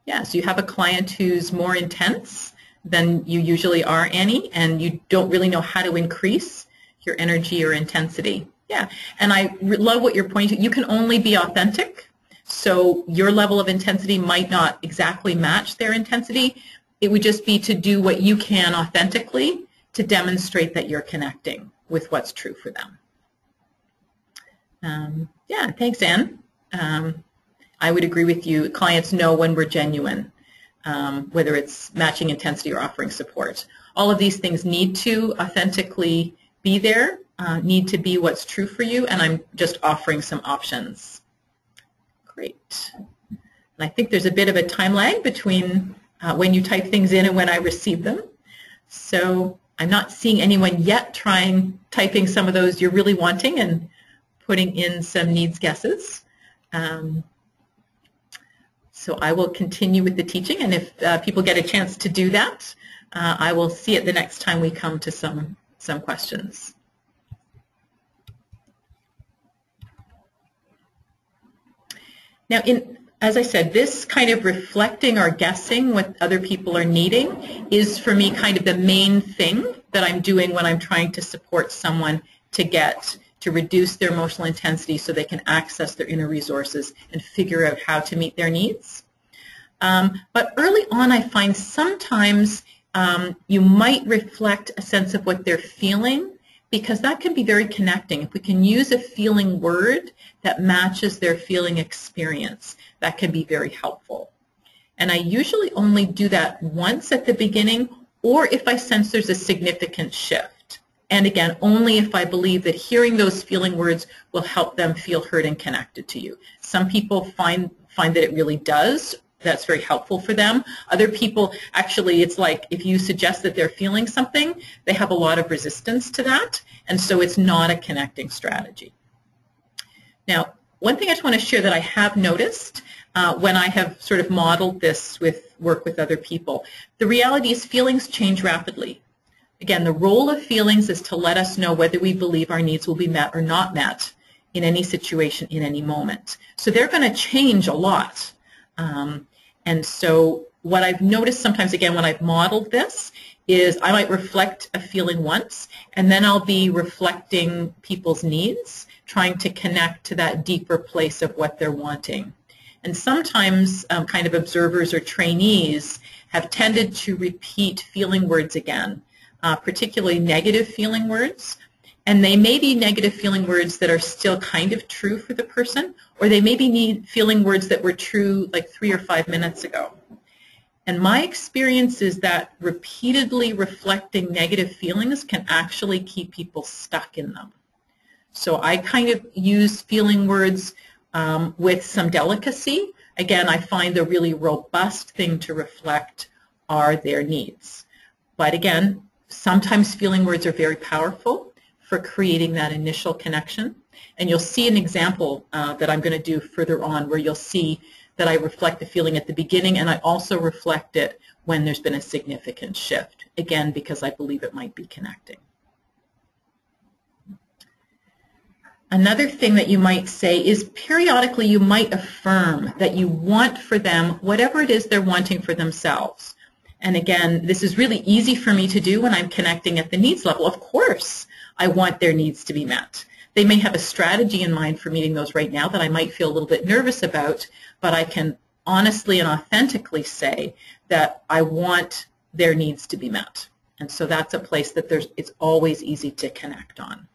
Yeah, so you have a client who's more intense than you usually are, Annie, and you don't really know how to increase your energy or intensity. Yeah, and I love what you're pointing to. You can only be authentic, so your level of intensity might not exactly match their intensity. It would just be to do what you can authentically to demonstrate that you're connecting with what's true for them. Yeah, thanks, Anne. I would agree with you. Clients know when we're genuine. Whether it's matching intensity or offering support. All of these things need to authentically be there, need to be what's true for you, and I'm just offering some options. Great. And I think there's a bit of a time lag between when you type things in and when I receive them. So I'm not seeing anyone yet typing some of those you're really wanting and putting in some needs guesses. So I will continue with the teaching, and if people get a chance to do that, I will see it the next time we come to some questions. Now, as I said, this kind of reflecting or guessing what other people are needing is for me kind of the main thing that I'm doing when I'm trying to support someone to reduce their emotional intensity so they can access their inner resources and figure out how to meet their needs. But early on, I find sometimes you might reflect a sense of what they're feeling because that can be very connecting. If we can use a feeling word that matches their feeling experience, that can be very helpful. And I usually only do that once at the beginning, or if I sense there's a significant shift. And again, only if I believe that hearing those feeling words will help them feel heard and connected to you. Some people find that it really does. That's very helpful for them. Other people, actually, it's like if you suggest that they're feeling something, they have a lot of resistance to that, and so it's not a connecting strategy. Now, one thing I just want to share that I have noticed when I have sort of modeled this with work with other people, the reality is feelings change rapidly. Again, the role of feelings is to let us know whether we believe our needs will be met or not met in any situation, in any moment. So they're going to change a lot. And so what I've noticed sometimes, again, when I've modeled this, is I might reflect a feeling once, and then I'll be reflecting people's needs, trying to connect to that deeper place of what they're wanting. And sometimes kind of observers or trainees have tended to repeat feeling words again, particularly negative feeling words. And they may be negative feeling words that are still kind of true for the person, or they maybe need feeling words that were true like 3 or 5 minutes ago. And my experience is that repeatedly reflecting negative feelings can actually keep people stuck in them. So I kind of use feeling words with some delicacy. Again, I find the really robust thing to reflect are their needs. But again, sometimes feeling words are very powerful for creating that initial connection. And you'll see an example that I'm going to do further on where you'll see that I reflect the feeling at the beginning, and I also reflect it when there's been a significant shift, again, because I believe it might be connecting. Another thing that you might say is periodically you might affirm that you want for them whatever it is they're wanting for themselves. And again, this is really easy for me to do when I'm connecting at the needs level. Of course, I want their needs to be met. They may have a strategy in mind for meeting those right now that I might feel a little bit nervous about, but I can honestly and authentically say that I want their needs to be met. And so that's a place that it's always easy to connect on.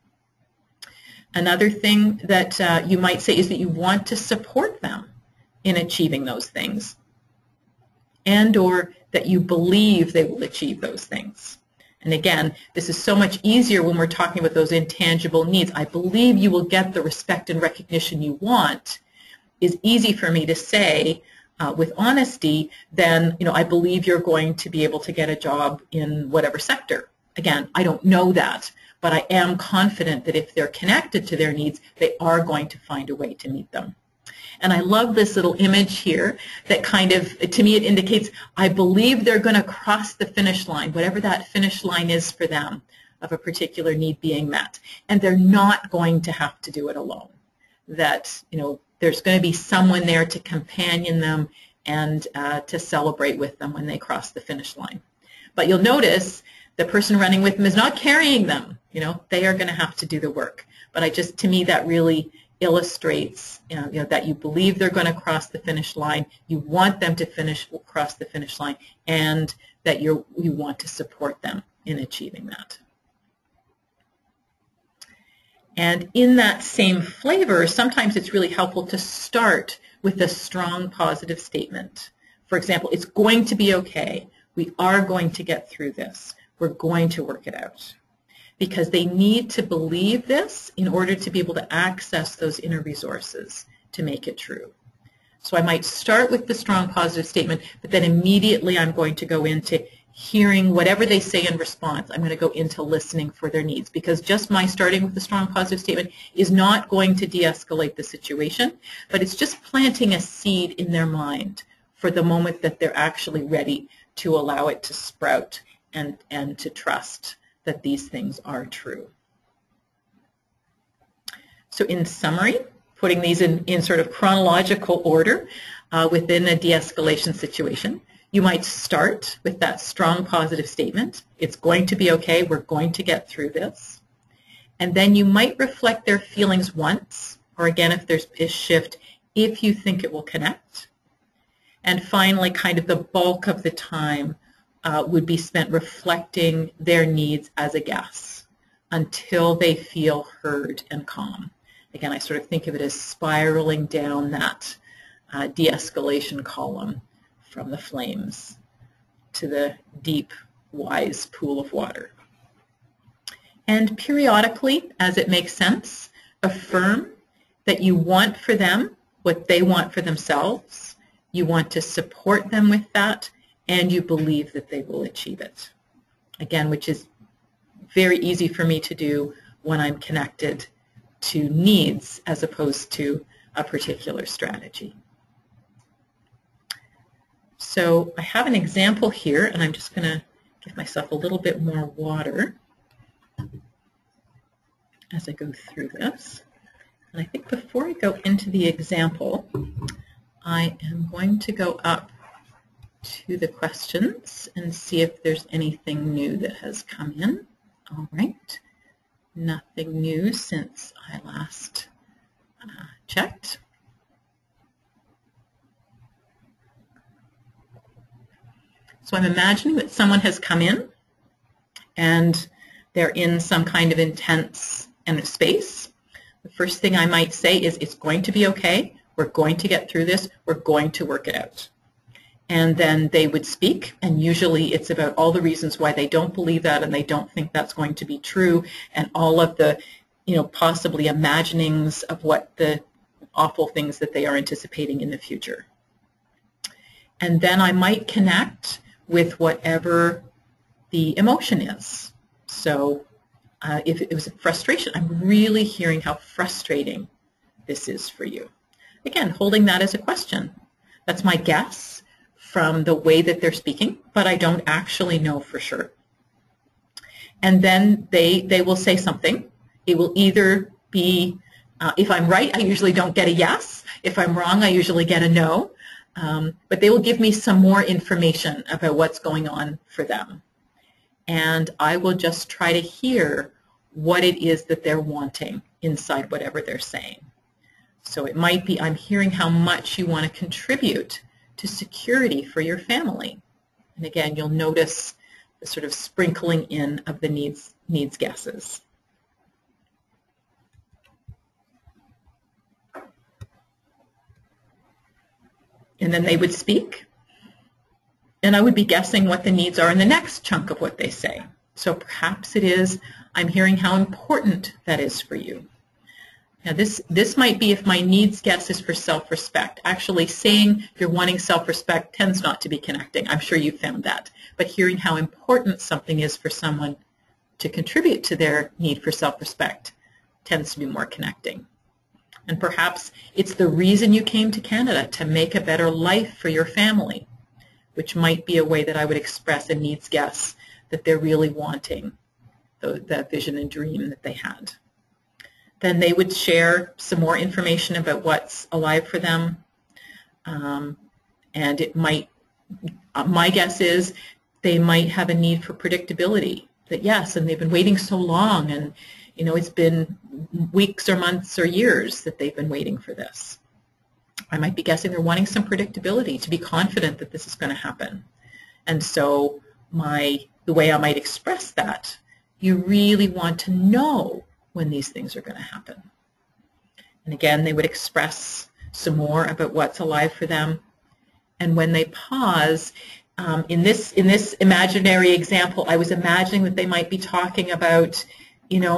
Another thing that you might say is that you want to support them in achieving those things, and or that you believe they will achieve those things. And again, this is so much easier when we're talking about those intangible needs. I believe you will get the respect and recognition you want is easy for me to say with honesty than, I believe you're going to be able to get a job in whatever sector. Again, I don't know that, but I am confident that if they're connected to their needs, they are going to find a way to meet them. And I love this little image here that kind of, to me, it indicates I believe they're going to cross the finish line, whatever that finish line is for them, of a particular need being met. And they're not going to have to do it alone. That, there's going to be someone there to companion them and to celebrate with them when they cross the finish line. But you'll notice the person running with them is not carrying them. They are going to have to do the work. But to me, that really illustrates that you believe they're going to cross the finish line, you want them to cross the finish line, and that you want to support them in achieving that. And in that same flavor, sometimes it's really helpful to start with a strong positive statement. For example, it's going to be okay. We are going to get through this. We're going to work it out. Because they need to believe this in order to be able to access those inner resources to make it true. So I might start with the strong positive statement, but then immediately I'm going to go into hearing whatever they say in response. I'm going to go into listening for their needs, because just my starting with the strong positive statement is not going to de-escalate the situation, but it's just planting a seed in their mind for the moment that they're actually ready to allow it to sprout and to trust that these things are true. So in summary, putting these in sort of chronological order within a de-escalation situation, you might start with that strong positive statement. It's going to be okay. We're going to get through this. And then you might reflect their feelings once, or again, if there's a shift, if you think it will connect. And finally, kind of the bulk of the time would be spent reflecting their needs as a guess. until they feel heard and calm. Again, I sort of think of it as spiraling down that de-escalation column from the flames to the deep, wise pool of water. And periodically, as it makes sense, affirm that you want for them what they want for themselves, you want to support them with that, and you believe that they will achieve it. Again, which is very easy for me to do when I'm connected to needs as opposed to a particular strategy. So I have an example here, and I'm just going to give myself a little bit more water as I go through this. And I think before I go into the example, I am going to go up to the questions and see if there's anything new that has come in. All right, nothing new since I last checked. So I'm imagining that someone has come in and they're in some kind of intense space. The first thing I might say is, it's going to be okay. We're going to get through this. We're going to work it out. And then they would speak, and usually it's about all the reasons why they don't believe that and they don't think that's going to be true, and all of the, possibly imaginings of what the awful things that they are anticipating in the future. And then I might connect with whatever the emotion is. So if it was frustration, I'm really hearing how frustrating this is for you. Again, holding that as a question. That's my guess from the way that they're speaking, but I don't actually know for sure. And then they will say something. It will either be, if I'm right, I usually don't get a yes. If I'm wrong, I usually get a no. But they will give me some more information about what's going on for them. And I will just try to hear what it is that they're wanting inside whatever they're saying. So it might be, I'm hearing how much you want to contribute to security for your family. And again, you'll notice the sort of sprinkling in of the needs guesses. And then they would speak, and I would be guessing what the needs are in the next chunk of what they say. So perhaps it is, I'm hearing how important that is for you. Now this might be if my needs guess is for self-respect. Actually, saying you're wanting self-respect tends not to be connecting. I'm sure you found that. But hearing how important something is for someone to contribute to their need for self-respect tends to be more connecting. And perhaps it's the reason you came to Canada, to make a better life for your family, which might be a way that I would express a needs guess that they're really wanting that vision and dream that they had. Then they would share some more information about what's alive for them. And it might, my guess is they might have a need for predictability. That yes, and they've been waiting so long, and it's been weeks or months or years that they've been waiting for this. I might be guessing they're wanting some predictability, to be confident that this is going to happen. And so the way I might express that, you really want to know when these things are going to happen. And again, they would express some more about what's alive for them. And when they pause, in this imaginary example, I was imagining that they might be talking about,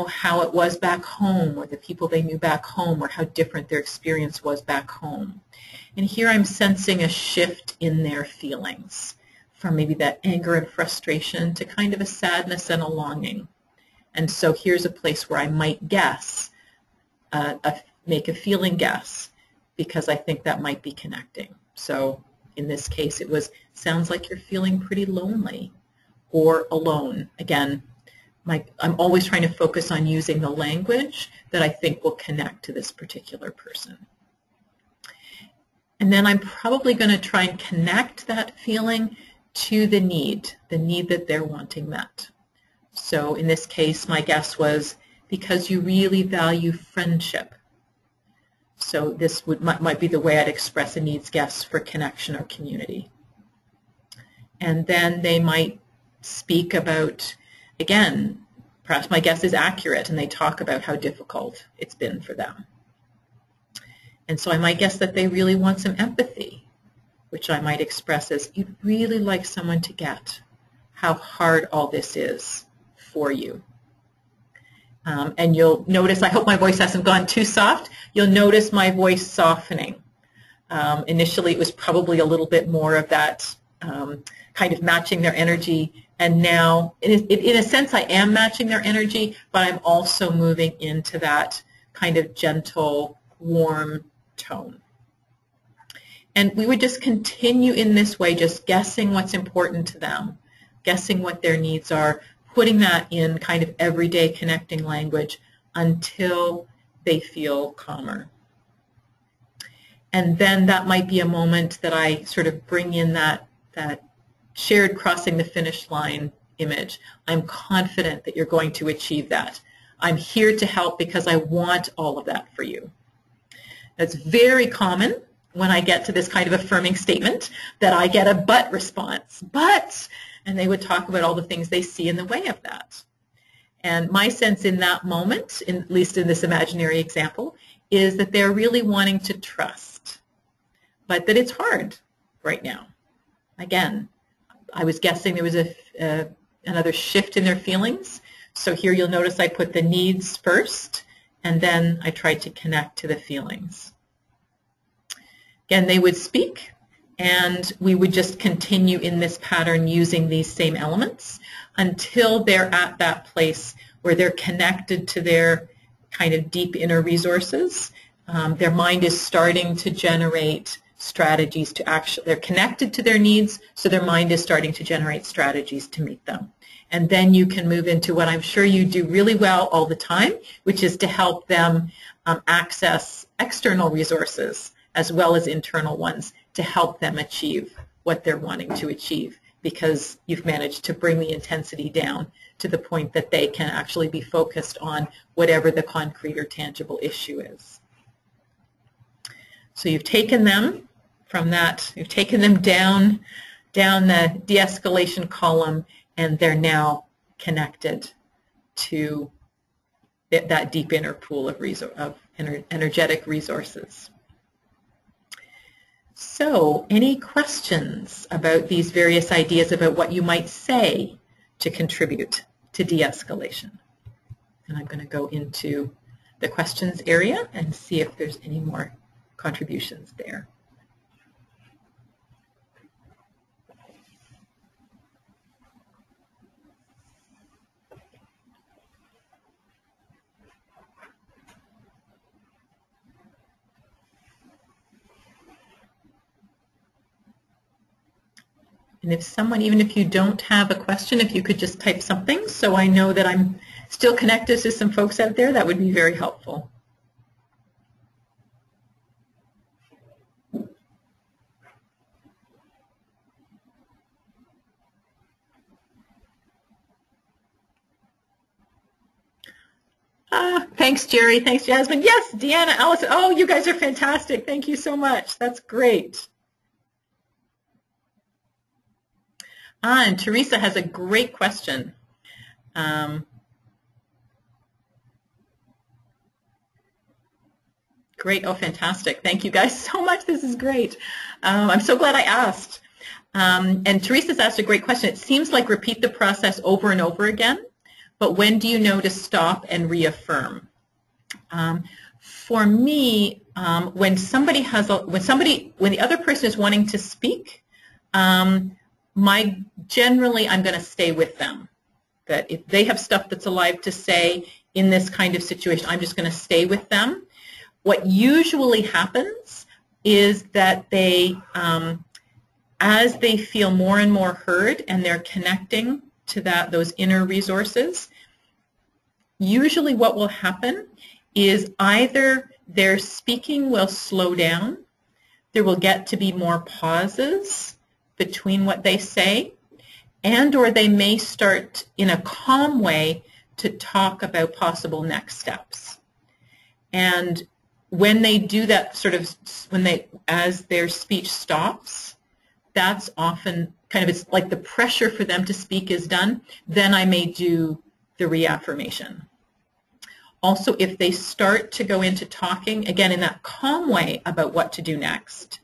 how it was back home, or the people they knew back home, or how different their experience was back home. And here I'm sensing a shift in their feelings, from maybe that anger and frustration to kind of a sadness and a longing. And so here's a place where I might guess, make a feeling guess, because I think that might be connecting. So in this case, it was, sounds like you're feeling pretty lonely or alone. Again, I'm always trying to focus on using the language that I think will connect to this particular person. And then I'm probably going to try and connect that feeling to the need that they're wanting met. So in this case, my guess was, because you really value friendship. So this might be the way I'd express a needs guess for connection or community. And then they might speak about, again, perhaps my guess is accurate and they talk about how difficult it's been for them. And so I might guess that they really want some empathy, which I might express as, you'd really like someone to get how hard all this is for you. And you'll notice, I hope my voice hasn't gone too soft, you'll notice my voice softening. Initially it was probably a little bit more of that kind of matching their energy, and now in a sense I am matching their energy, but I'm also moving into that kind of gentle, warm tone. And we would just continue in this way, just guessing what's important to them, guessing what their needs are, putting that in kind of everyday connecting language until they feel calmer. And then that might be a moment that I sort of bring in that shared crossing the finish line image. I'm confident that you're going to achieve that. I'm here to help because I want all of that for you. It's very common when I get to this kind of affirming statement that I get a but response. But, and they would talk about all the things they see in the way of that. And my sense in that moment, at least in this imaginary example, is that they're really wanting to trust, but that it's hard right now. Again, I was guessing there was another shift in their feelings. So here you'll notice I put the needs first, and then I tried to connect to the feelings. Again, they would speak, and we would just continue in this pattern using these same elements until they're at that place where they're connected to their kind of deep inner resources. Their mind is starting to generate strategies to actually, they're connected to their needs, so their mind is starting to generate strategies to meet them. And then you can move into what I'm sure you do really well all the time, which is to help them access external resources as well as internal ones to help them achieve what they're wanting to achieve, because you've managed to bring the intensity down to the point that they can actually be focused on whatever the concrete or tangible issue is. So you've taken them from that, you've taken them down the de-escalation column, and they're now connected to that deep inner pool of energetic resources. So, any questions about these various ideas about what you might say to contribute to de-escalation? And I'm going to go into the questions area and see if there's any more contributions there. And if someone, even if you don't have a question, if you could just type something so I know that I'm still connected to some folks out there, that would be very helpful. Thanks, Jerry. Thanks, Jasmine. Yes, Deanna, Allison. Oh, you guys are fantastic. Thank you so much. That's great. And Teresa has a great question. Great. Oh, fantastic. Thank you guys so much. This is great. I'm so glad I asked. And Teresa's asked a great question. It seems like repeat the process over and over again, but when do you know to stop and reaffirm? For me, when the other person is wanting to speak, generally I'm going to stay with them. That if they have stuff that's alive to say in this kind of situation, I'm just going to stay with them. What usually happens is that they, as they feel more and more heard and they're connecting to those inner resources, usually what will happen is either their speaking will slow down, there will get to be more pauses between what they say, and or they may start in a calm way to talk about possible next steps. And when they do that as their speech stops, that's often kind of, it's like the pressure for them to speak is done, then I may do the reaffirmation. Also, if they start to go into talking, again, in that calm way about what to do next,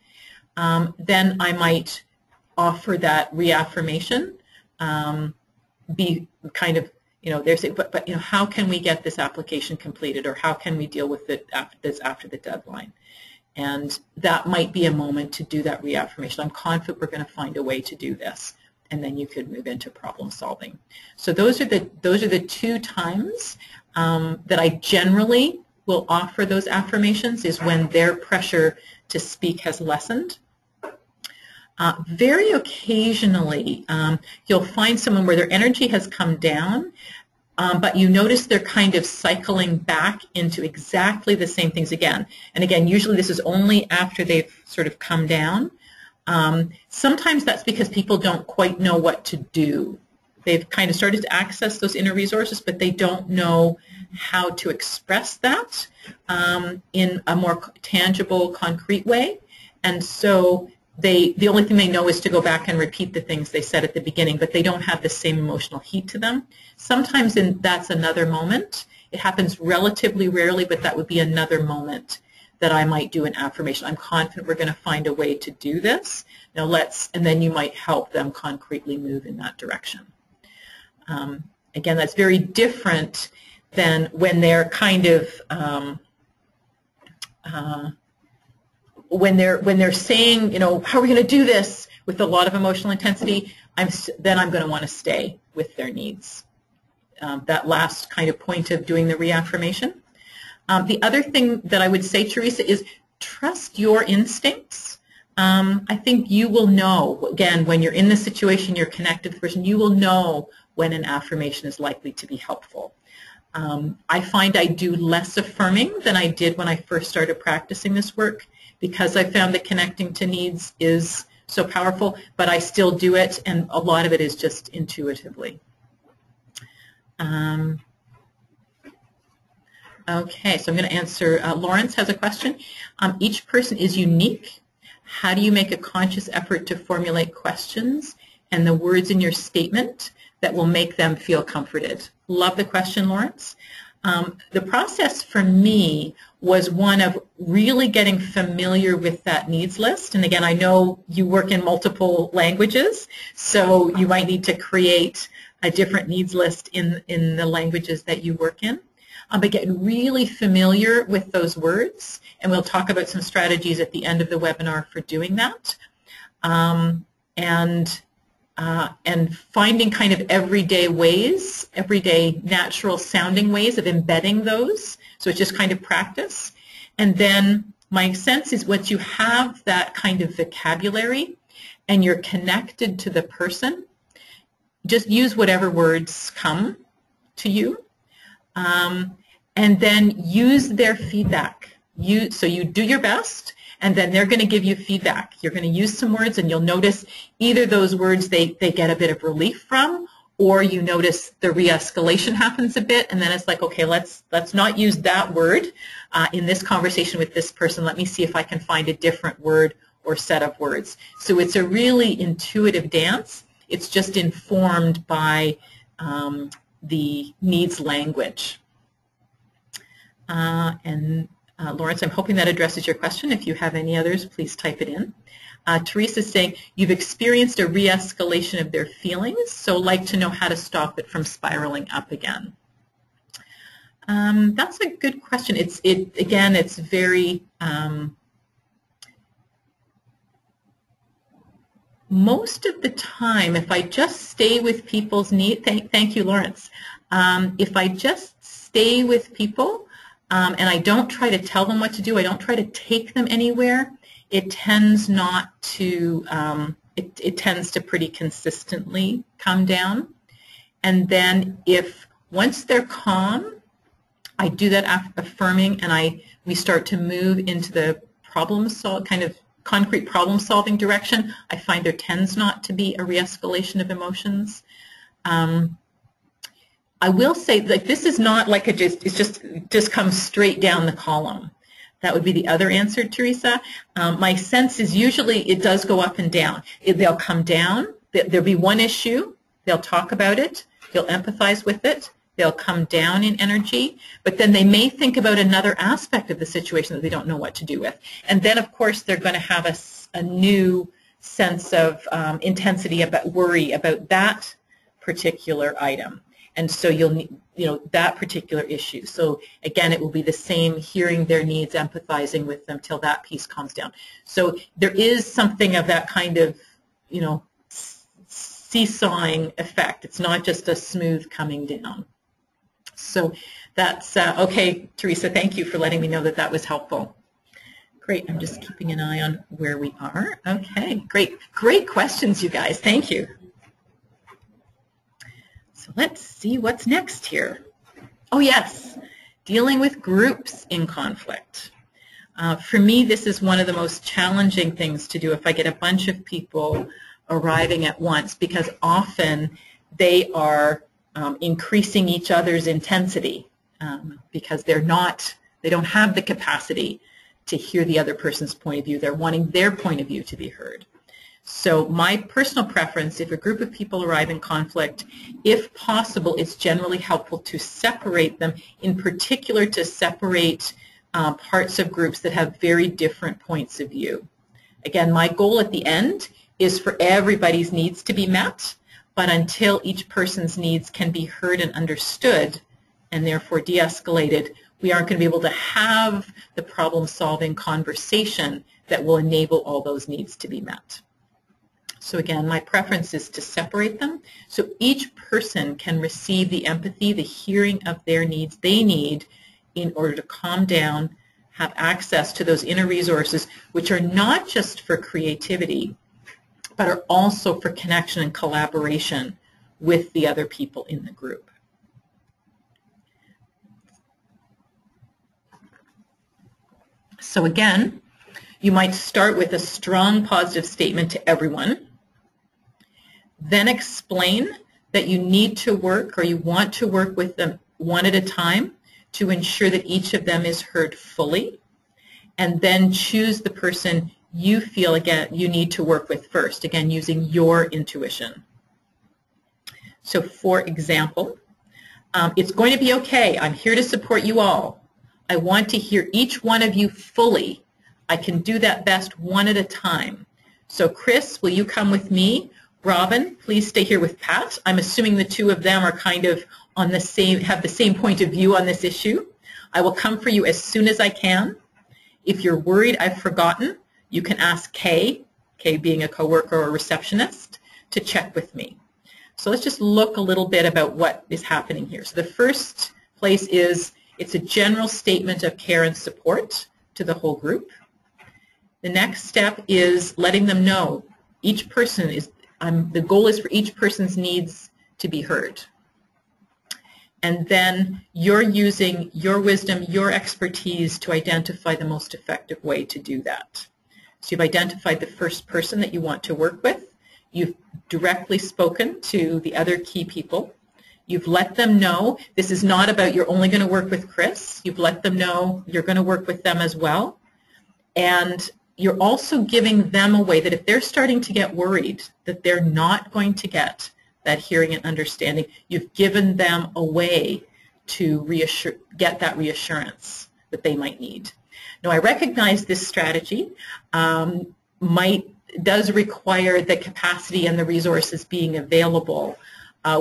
then I might offer that reaffirmation, be kind of, they're saying, but how can we get this application completed, or how can we deal with it after the deadline? And that might be a moment to do that reaffirmation. I'm confident we're going to find a way to do this, and then you could move into problem solving. So those are the two times that I generally will offer those affirmations, is when their pressure to speak has lessened. Very occasionally, you'll find someone where their energy has come down, but you notice they're kind of cycling back into exactly the same things again. And again, usually this is only after they've sort of come down. Sometimes that's because people don't quite know what to do. They've kind of started to access those inner resources, but they don't know how to express that in a more tangible, concrete way. And so the only thing they know is to go back and repeat the things they said at the beginning, but they don't have the same emotional heat to them. Sometimes that's another moment. It happens relatively rarely, but that would be another moment that I might do an affirmation. I'm confident we're going to find a way to do this. Now and then you might help them concretely move in that direction. Again, that's very different than when they're kind of when they're saying, how are we going to do this with a lot of emotional intensity, then I'm going to want to stay with their needs. That last kind of point of doing the reaffirmation. The other thing that I would say, Teresa, is trust your instincts. I think you will know, again, when you're in the situation, you're connected to the person, you will know when an affirmation is likely to be helpful. I find I do less affirming than I did when I first started practicing this work, because I found that connecting to needs is so powerful, but I still do it, and a lot of it is just intuitively. Okay, so I'm going to answer, Lawrence has a question. Each person is unique. How do you make a conscious effort to formulate questions and the words in your statement that will make them feel comforted? Love the question, Lawrence. The process for me was one of really getting familiar with that needs list. And again, I know you work in multiple languages, so you might need to create a different needs list in the languages that you work in. But get really familiar with those words, and we'll talk about some strategies at the end of the webinar for doing that. And finding kind of everyday ways, everyday natural sounding ways of embedding those. So it's just kind of practice. And then my sense is once you have that kind of vocabulary and you're connected to the person, just use whatever words come to you. And then use their feedback. So you do your best, and then they're going to give you feedback. You're going to use some words, and you'll notice either those words they get a bit of relief from, or you notice the re-escalation happens a bit, and then it's like, okay, let's not use that word in this conversation with this person. Let me see if I can find a different word or set of words. So it's a really intuitive dance. It's just informed by the needs language. Lawrence, I'm hoping that addresses your question. If you have any others, please type it in. Teresa's saying, you've experienced a re-escalation of their feelings, so like to know how to stop it from spiraling up again. That's a good question. Again, it's very, most of the time, if I just stay with people's needs, thank you, Lawrence. If I just stay with people, and I don't try to tell them what to do, I don't try to take them anywhere, it tends not to, it tends to pretty consistently come down. And then once they're calm, I do that affirming, and we start to move into the kind of concrete problem-solving direction. I find there tends not to be a re-escalation of emotions. I will say, like, this is not like it just comes straight down the column. That would be the other answer, Teresa. My sense is usually it does go up and down. They'll come down. There'll be one issue. They'll talk about it. They'll empathize with it. they'll come down in energy, but then they may think about another aspect of the situation that they don't know what to do with. And then, of course, they're going to have a new sense of intensity, about worry about that particular item. And so you'll need, that particular issue. So again, it will be the same, hearing their needs, empathizing with them till that piece calms down. So there is something of that kind of, seesawing effect. It's not just a smooth coming down. So that's, okay, Teresa, thank you for letting me know that that was helpful. Great, I'm just keeping an eye on where we are. Okay, great. Great questions, you guys. Thank you. So let's see what's next here. Oh yes, dealing with groups in conflict. For me, this is one of the most challenging things to do if I get a bunch of people arriving at once, because often they are increasing each other's intensity because they don't have the capacity to hear the other person's point of view. They're wanting their point of view to be heard. So my personal preference, if a group of people arrive in conflict, if possible, it's generally helpful to separate them, in particular to separate parts of groups that have very different points of view. Again, my goal at the end is for everybody's needs to be met, but until each person's needs can be heard and understood and therefore de-escalated, we aren't going to be able to have the problem-solving conversation that will enable all those needs to be met. So again, my preference is to separate them so each person can receive the empathy, the hearing of their needs they need in order to calm down, have access to those inner resources, which are not just for creativity, but are also for connection and collaboration with the other people in the group. So again, you might start with a strong positive statement to everyone, then explain that you need to work or you want to work with them one at a time to ensure that each of them is heard fully, and then choose the person you feel, again, you need to work with first, again, using your intuition. So for example, it's going to be okay. I'm here to support you all. I want to hear each one of you fully. I can do that best one at a time. So Chris, will you come with me? Robin, please stay here with Pat. I'm assuming the two of them are kind of on the same, have the same point of view on this issue. I will come for you as soon as I can. If you're worried I've forgotten, you can ask Kay, Kay being a coworker or a receptionist, to check with me. So let's just look a little bit about what is happening here. So the first place is, it's a general statement of care and support to the whole group. The next step is letting them know each person is, the goal is for each person's needs to be heard. And then you're using your wisdom, your expertise to identify the most effective way to do that. So you've identified the first person that you want to work with. You've directly spoken to the other key people. You've let them know this is not about you're only going to work with Chris. You've let them know you're going to work with them as well. And you're also giving them a way that if they're starting to get worried that they're not going to get that hearing and understanding, you've given them a way to get that reassurance that they might need. Now, I recognize this strategy does require the capacity and the resources being available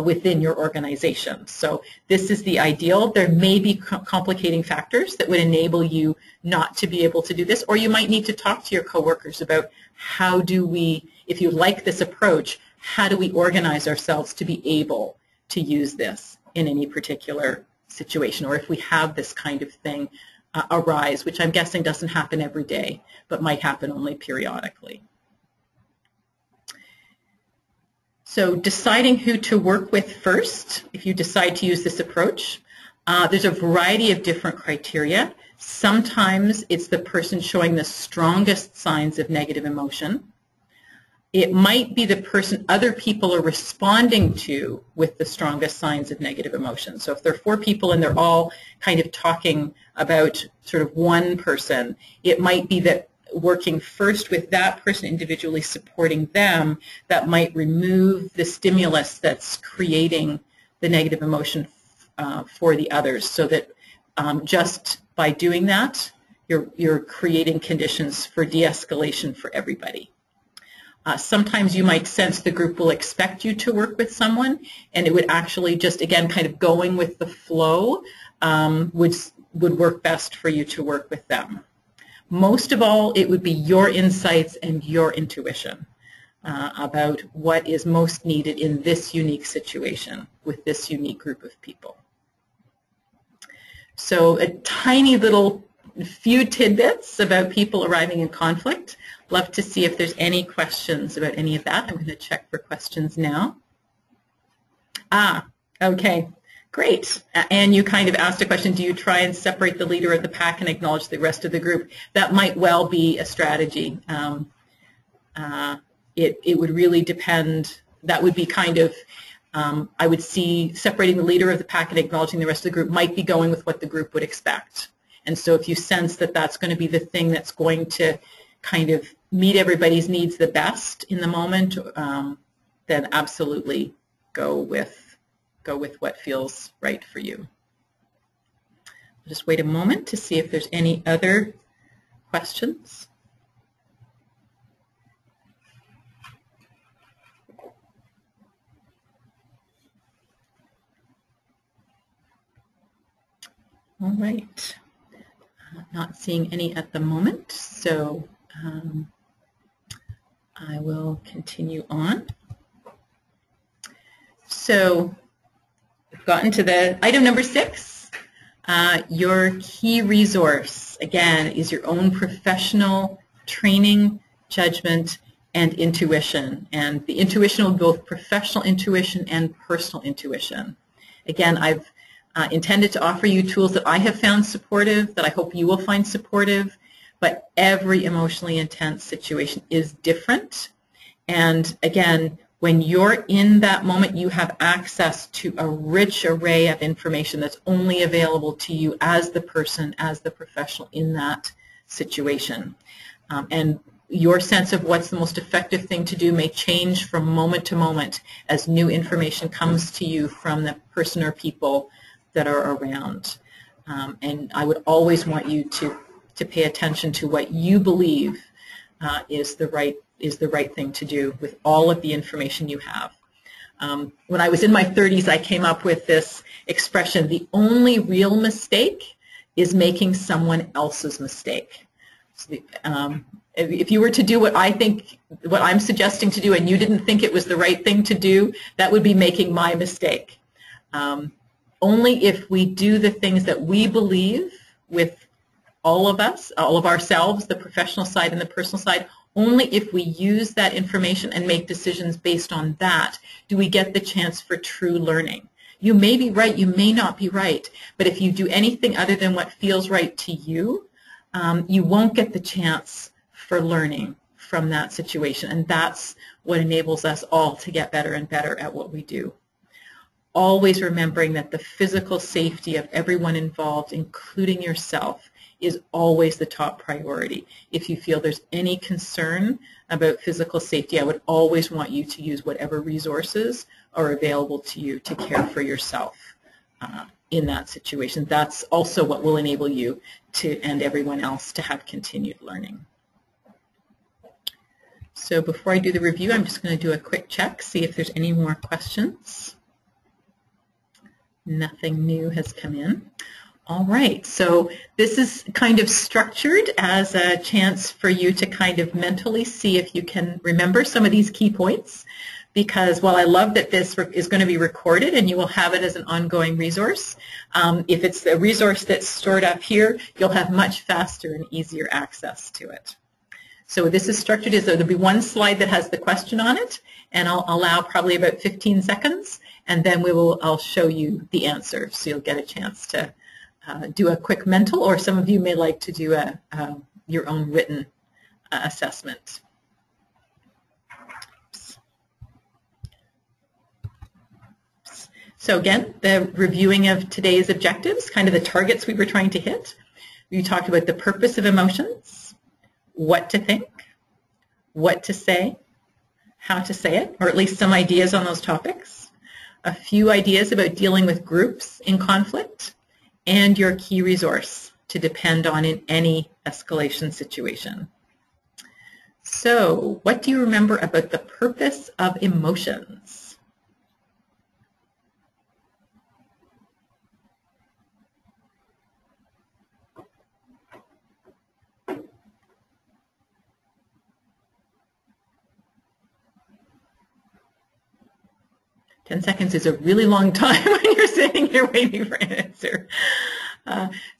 within your organization. So this is the ideal. There may be complicating factors that would enable you not to be able to do this, or you might need to talk to your coworkers about how do we, if you like this approach, how do we organize ourselves to be able to use this in any particular situation, or if we have this kind of thing arise, which I'm guessing doesn't happen every day, but might happen only periodically. So deciding who to work with first, if you decide to use this approach, there's a variety of different criteria. Sometimes it's the person showing the strongest signs of negative emotion. It might be the person other people are responding to with the strongest signs of negative emotion. So if there are 4 people and they're all kind of talking about sort of one person, it might be that working first with that person individually, supporting them, that might remove the stimulus that's creating the negative emotion for the others, so that just by doing that, you're creating conditions for de-escalation for everybody. Sometimes you might sense the group will expect you to work with someone, and it would actually just, again, kind of going with the flow would work best for you to work with them. Most of all, it would be your insights and your intuition about what is most needed in this unique situation with this unique group of people. So a tiny little few tidbits about people arriving in conflict. Love to see if there's any questions about any of that. I'm going to check for questions now. Okay, great. And you kind of asked a question, do you try and separate the leader of the pack and acknowledge the rest of the group? That might well be a strategy. It would really depend. That would be kind of, I would see separating the leader of the pack and acknowledging the rest of the group might be going with what the group would expect. And so if you sense that that's going to be the thing that's going to kind of meet everybody's needs the best in the moment, then absolutely go with what feels right for you. I'll just wait a moment to see if there's any other questions. All right. Not seeing any at the moment, so I will continue on. So we've gotten to the item number 6. Your key resource, again, is your own professional training, judgment, and intuition. And the intuition will be both professional intuition and personal intuition. Again, I've intended to offer you tools that I have found supportive, that I hope you will find supportive, but every emotionally intense situation is different. And again, when you're in that moment, you have access to a rich array of information that's only available to you as the person, as the professional in that situation. And your sense of what's the most effective thing to do may change from moment to moment as new information comes to you from the person or people that are around. And I would always want you to pay attention to what you believe is the right thing to do with all of the information you have. When I was in my 30s, I came up with this expression: the only real mistake is making someone else's mistake. So if you were to do what I'm suggesting to do, and you didn't think it was the right thing to do, that would be making my mistake. Only if we do the things that we believe with all of us, all of ourselves, the professional side and the personal side, only if we use that information and make decisions based on that do we get the chance for true learning. You may be right, you may not be right, but if you do anything other than what feels right to you, you won't get the chance for learning from that situation, and that's what enables us all to get better and better at what we do. Always remembering that the physical safety of everyone involved, including yourself, is always the top priority. If you feel there's any concern about physical safety, I would always want you to use whatever resources are available to you to care for yourself in that situation. That's also what will enable you to, and everyone else, to have continued learning. So before I do the review, I'm just going to do a quick check, see if there's any more questions. Nothing new has come in. All right, so this is kind of structured as a chance for you to kind of mentally see if you can remember some of these key points, because while I love that this is going to be recorded and you will have it as an ongoing resource, if it's a resource that's stored up here, you'll have much faster and easier access to it. So this is structured as there'll be one slide that has the question on it, and I'll allow probably about 15 seconds, and then I'll show you the answer, so you'll get a chance to do a quick mental, or some of you may like to do your own written assessment. So again, the reviewing of today's objectives, kind of the targets we were trying to hit. We talked about the purpose of emotions, what to think, what to say, how to say it, or at least some ideas on those topics. a few ideas about dealing with groups in conflict, and your key resource to depend on in any escalation situation. So, what do you remember about the purpose of emotions? 10 seconds is a really long time when you're sitting here waiting for an answer.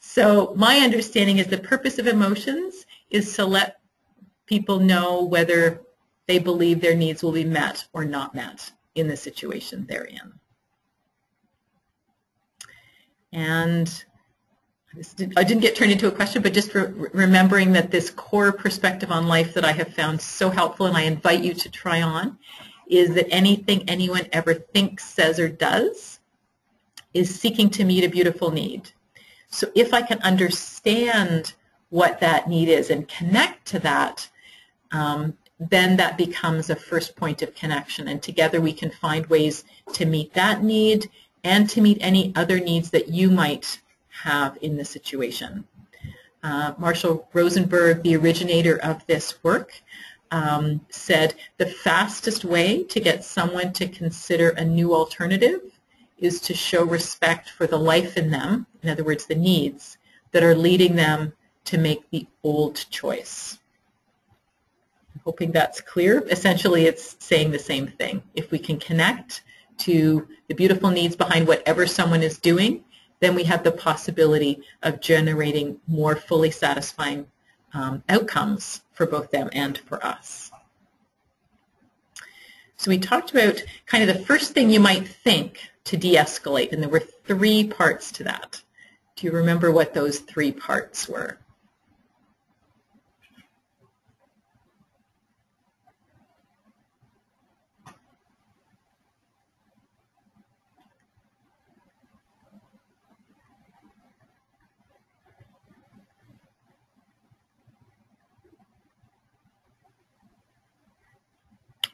So my understanding is the purpose of emotions is to let people know whether they believe their needs will be met or not met in the situation they're in. And I didn't get turned into a question, but just remembering that this core perspective on life that I have found so helpful, and I invite you to try on, is that anything anyone ever thinks, says, or does is seeking to meet a beautiful need. So if I can understand what that need is and connect to that, then that becomes a first point of connection. And together we can find ways to meet that need and to meet any other needs that you might have in the situation. Marshall Rosenberg, the originator of this work, said the fastest way to get someone to consider a new alternative is to show respect for the life in them, in other words, the needs that are leading them to make the old choice. I'm hoping that's clear. Essentially, it's saying the same thing. If we can connect to the beautiful needs behind whatever someone is doing, then we have the possibility of generating more fully satisfying outcomes for both them and for us. So we talked about kind of the first thing you might think to de-escalate, and there were 3 parts to that. Do you remember what those 3 parts were?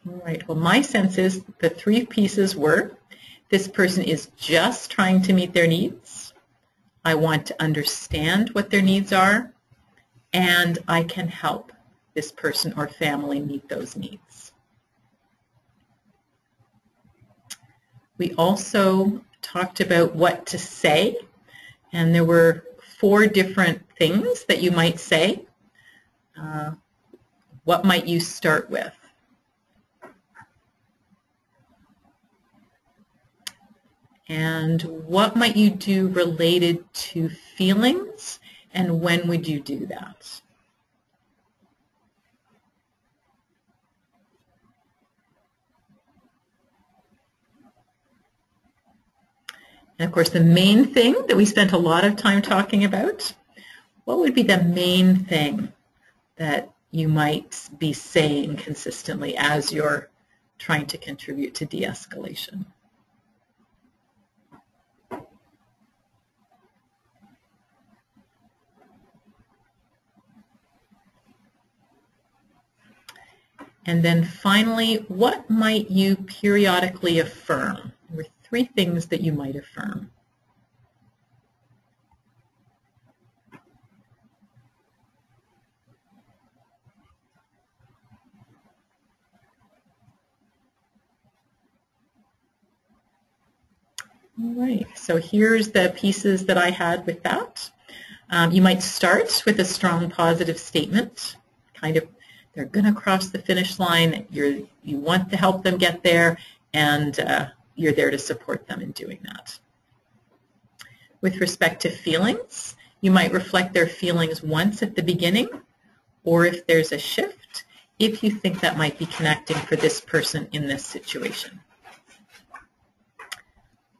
All right, well, my sense is the 3 pieces were, this person is just trying to meet their needs, I want to understand what their needs are, and I can help this person or family meet those needs. We also talked about what to say, and there were 4 different things that you might say. What might you start with? And what might you do related to feelings, and when would you do that? And of course, the main thing that we spent a lot of time talking about, what would be the main thing that you might be saying consistently as you're trying to contribute to de-escalation? And then finally, what might you periodically affirm? There were 3 things that you might affirm. All right, so here's the pieces that I had with that. You might start with a strong positive statement, kind of they're going to cross the finish line, you want to help them get there, and you're there to support them in doing that. With respect to feelings, you might reflect their feelings once at the beginning, or if there's a shift, if you think that might be connecting for this person in this situation.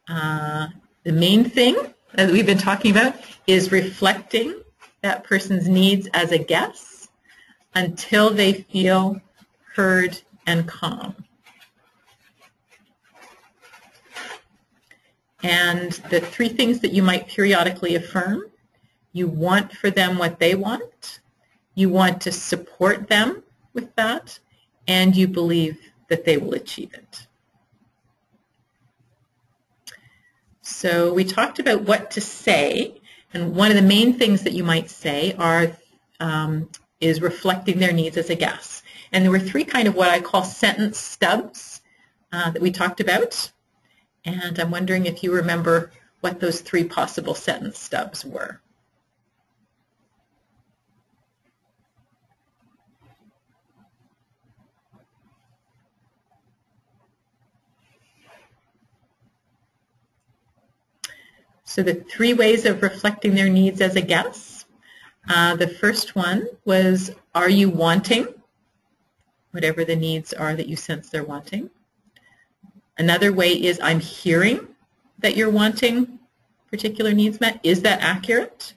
The main thing that we've been talking about is reflecting that person's needs as a guest until they feel heard and calm. And the 3 things that you might periodically affirm: you want for them what they want, you want to support them with that, and you believe that they will achieve it. So we talked about what to say, and one of the main things that you might say is reflecting their needs as a guess. And there were three kind of what I call sentence stubs that we talked about, and I'm wondering if you remember what those three possible sentence stubs were. So the three ways of reflecting their needs as a guess. The first one was, are you wanting? Whatever the needs are that you sense they're wanting. Another way is, I'm hearing that you're wanting particular needs met. Is that accurate?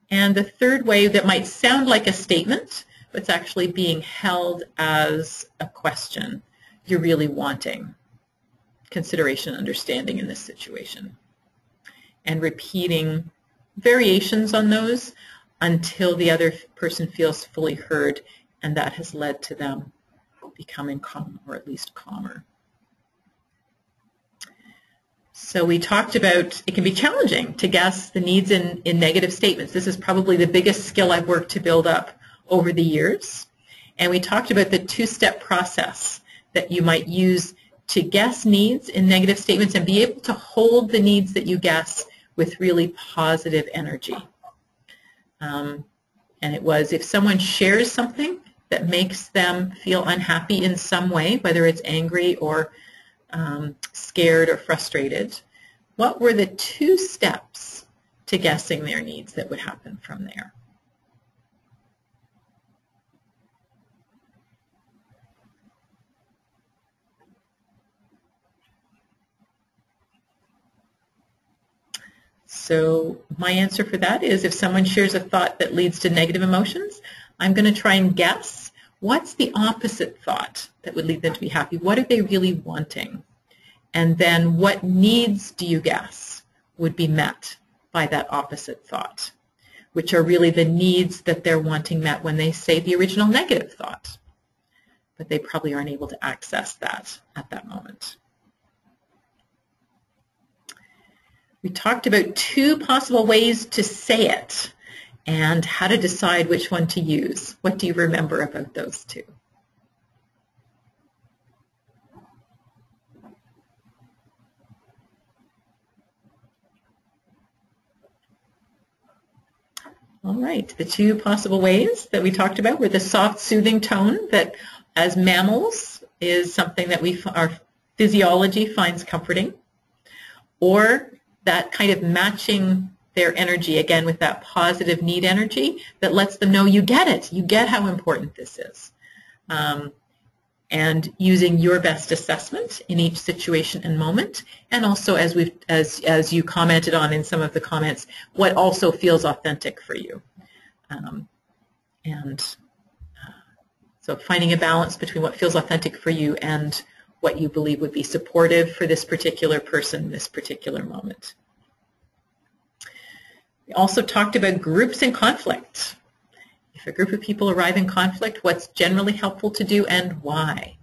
And the third way that might sound like a statement, but it's actually being held as a question. You're really wanting consideration and understanding in this situation. And repeating variations on those until the other person feels fully heard, and that has led to them becoming calm, or at least calmer. So we talked about it can be challenging to guess the needs in negative statements. This is probably the biggest skill I've worked to build up over the years. And we talked about the two-step process that you might use to guess needs in negative statements and be able to hold the needs that you guess with really positive energy. And it was, if someone shares something that makes them feel unhappy in some way, whether it's angry or scared or frustrated, what were the two steps to guessing their needs that would happen from there? So my answer for that is, if someone shares a thought that leads to negative emotions, I'm going to try and guess what's the opposite thought that would lead them to be happy. What are they really wanting? And then what needs do you guess would be met by that opposite thought, which are really the needs that they're wanting met when they say the original negative thought. But they probably aren't able to access that at that moment. We talked about two possible ways to say it and how to decide which one to use. What do you remember about those two? All right, the two possible ways that we talked about were the soft, soothing tone that, as mammals, is something that our physiology finds comforting, or that kind of matching their energy, again, with that positive need energy that lets them know you get it, you get how important this is. And using your best assessment in each situation and moment, and also, as you commented on in some of the comments, what also feels authentic for you. So finding a balance between what feels authentic for you and what you believe would be supportive for this particular person, this particular moment. We also talked about groups in conflict. If a group of people arrive in conflict, what's generally helpful to do and why?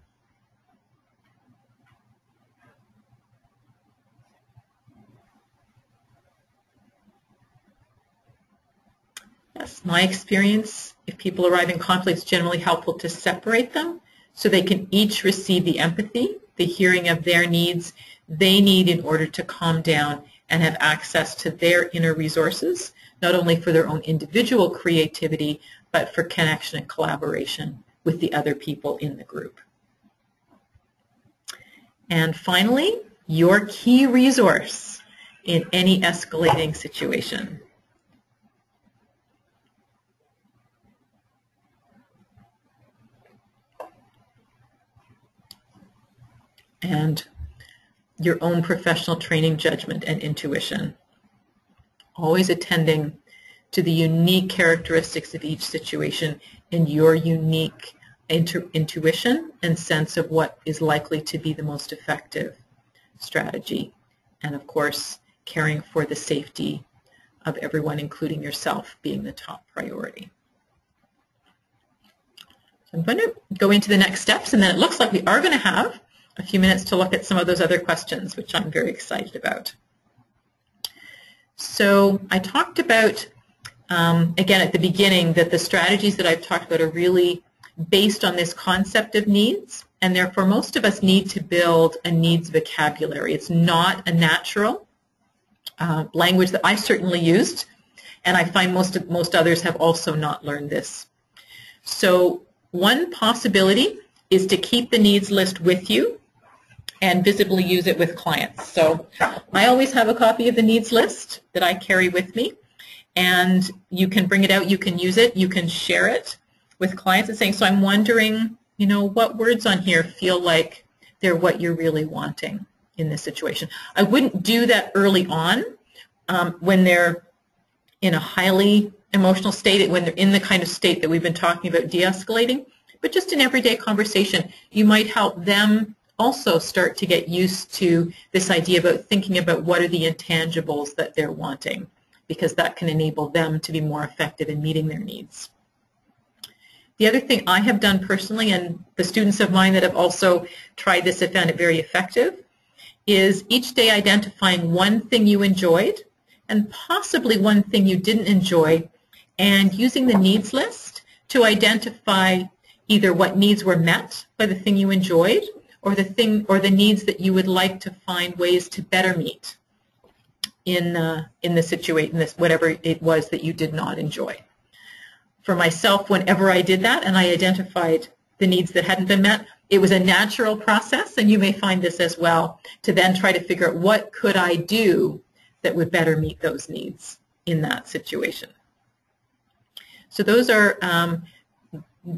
Yes, my experience, if people arrive in conflict, it's generally helpful to separate them so they can each receive the empathy, the hearing of their needs they need in order to calm down and have access to their inner resources, not only for their own individual creativity, but for connection and collaboration with the other people in the group. And finally, your key resource in any escalating situation. And your own professional training, judgment, and intuition. Always attending to the unique characteristics of each situation and your unique intuition and sense of what is likely to be the most effective strategy. And of course, caring for the safety of everyone, including yourself, being the top priority. So I'm going to go into the next steps, and then it looks like we are going to have a few minutes to look at some of those other questions, which I'm very excited about. So I talked about, again at the beginning, that the strategies that I've talked about are really based on this concept of needs, and therefore most of us need to build a needs vocabulary. It's not a natural language that I certainly used, and I find most others have also not learned this. So one possibility is to keep the needs list with you and visibly use it with clients. So I always have a copy of the needs list that I carry with me, and you can bring it out, you can use it, you can share it with clients and saying, so I'm wondering, you know, what words on here feel like they're what you're really wanting in this situation. I wouldn't do that early on when they're in a highly emotional state, when they're in the kind of state that we've been talking about de-escalating, but just in everyday conversation, you might help them also start to get used to this idea about thinking about what are the intangibles that they're wanting, because that can enable them to be more effective in meeting their needs. The other thing I have done personally, and the students of mine that have also tried this have found it very effective, is each day identifying one thing you enjoyed and possibly one thing you didn't enjoy, and using the needs list to identify either what needs were met by the thing you enjoyed or the needs that you would like to find ways to better meet in the situation, whatever it was that you did not enjoy. For myself, whenever I did that and I identified the needs that hadn't been met, it was a natural process, and you may find this as well, to then try to figure out what could I do that would better meet those needs in that situation. So those are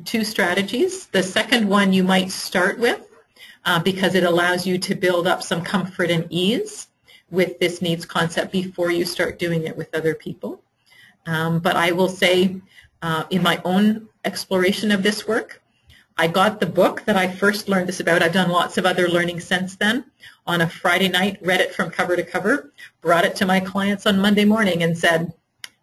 two strategies. The second one you might start with because it allows you to build up some comfort and ease with this needs concept before you start doing it with other people. But I will say, in my own exploration of this work, I got the book that I first learned this about. I've done lots of other learning since then. On a Friday night, read it from cover to cover, brought it to my clients on Monday morning and said,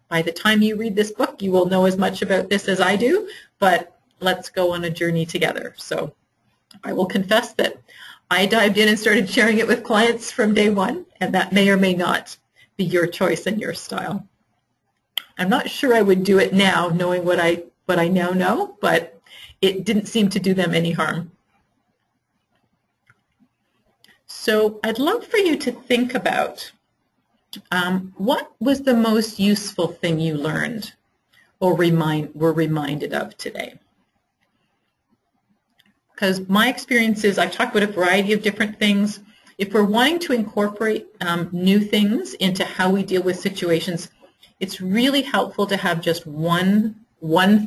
by the time you read this book, you will know as much about this as I do, but let's go on a journey together. So I will confess that I dived in and started sharing it with clients from day one, and that may or may not be your choice and your style. I'm not sure I would do it now, knowing what I now know, but it didn't seem to do them any harm. So I'd love for you to think about what was the most useful thing you learned or were reminded of today. Because my experience is, I've talked about a variety of different things. If we're wanting to incorporate new things into how we deal with situations, it's really helpful to have just one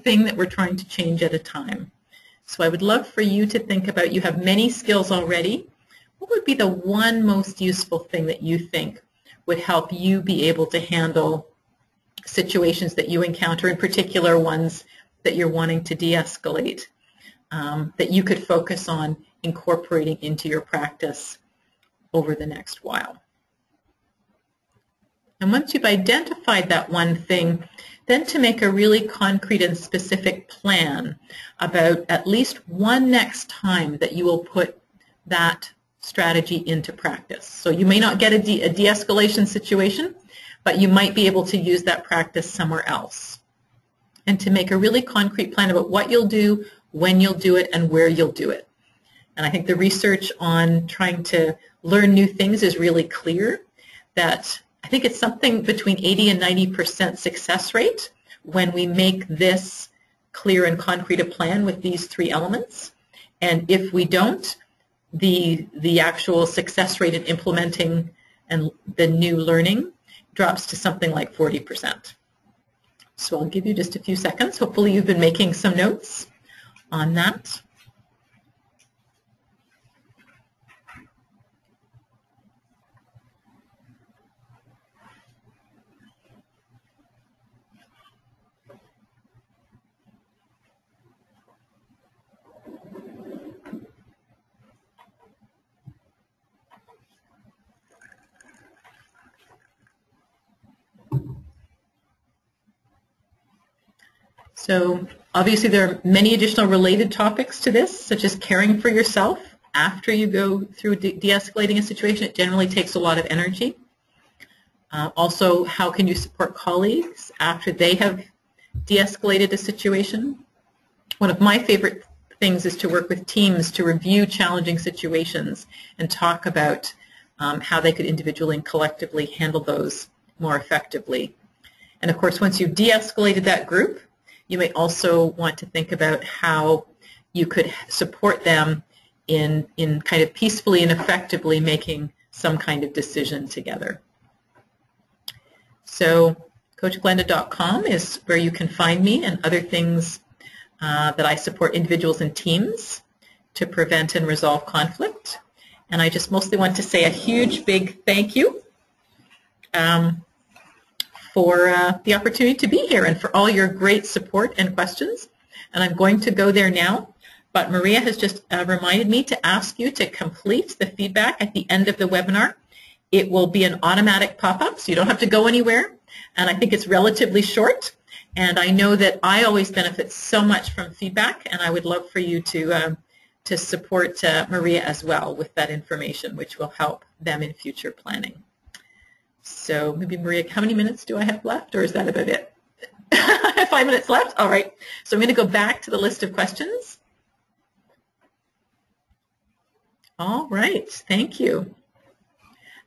thing that we're trying to change at a time. So I would love for you to think about, you have many skills already. What would be the one most useful thing that you think would help you be able to handle situations that you encounter, in particular ones that you're wanting to de-escalate, that you could focus on incorporating into your practice over the next while? And once you've identified that one thing, then to make a really concrete and specific plan about at least one next time that you will put that strategy into practice. So you may not get a de-escalation situation, but you might be able to use that practice somewhere else. And to make a really concrete plan about what you'll do, when you'll do it, and where you'll do it. And I think the research on trying to learn new things is really clear, that I think it's something between 80 and 90% success rate when we make this clear and concrete a plan with these three elements. And if we don't, the actual success rate in implementing and the new learning drops to something like 40%. So I'll give you just a few seconds. Hopefully you've been making some notes on that. So obviously there are many additional related topics to this, such as caring for yourself after you go through de-escalating a situation. It generally takes a lot of energy. Also, how can you support colleagues after they have de-escalated a situation? One of my favorite things is to work with teams to review challenging situations and talk about how they could individually and collectively handle those more effectively. And of course, once you've de-escalated that group, you may also want to think about how you could support them in kind of peacefully and effectively making some kind of decision together. So CoachGlenda.com is where you can find me and other things that I support individuals and teams to prevent and resolve conflict. And I just mostly want to say a huge, big thank you for the opportunity to be here and for all your great support and questions. And I'm going to go there now. But Maria has just reminded me to ask you to complete the feedback at the end of the webinar. It will be an automatic pop-up, so you don't have to go anywhere. And I think it's relatively short. And I know that I always benefit so much from feedback, and I would love for you to support Maria as well with that information, which will help them in future planning. So maybe, Maria, how many minutes do I have left, or is that about it? 5 minutes left? All right. So I'm going to go back to the list of questions. All right. Thank you.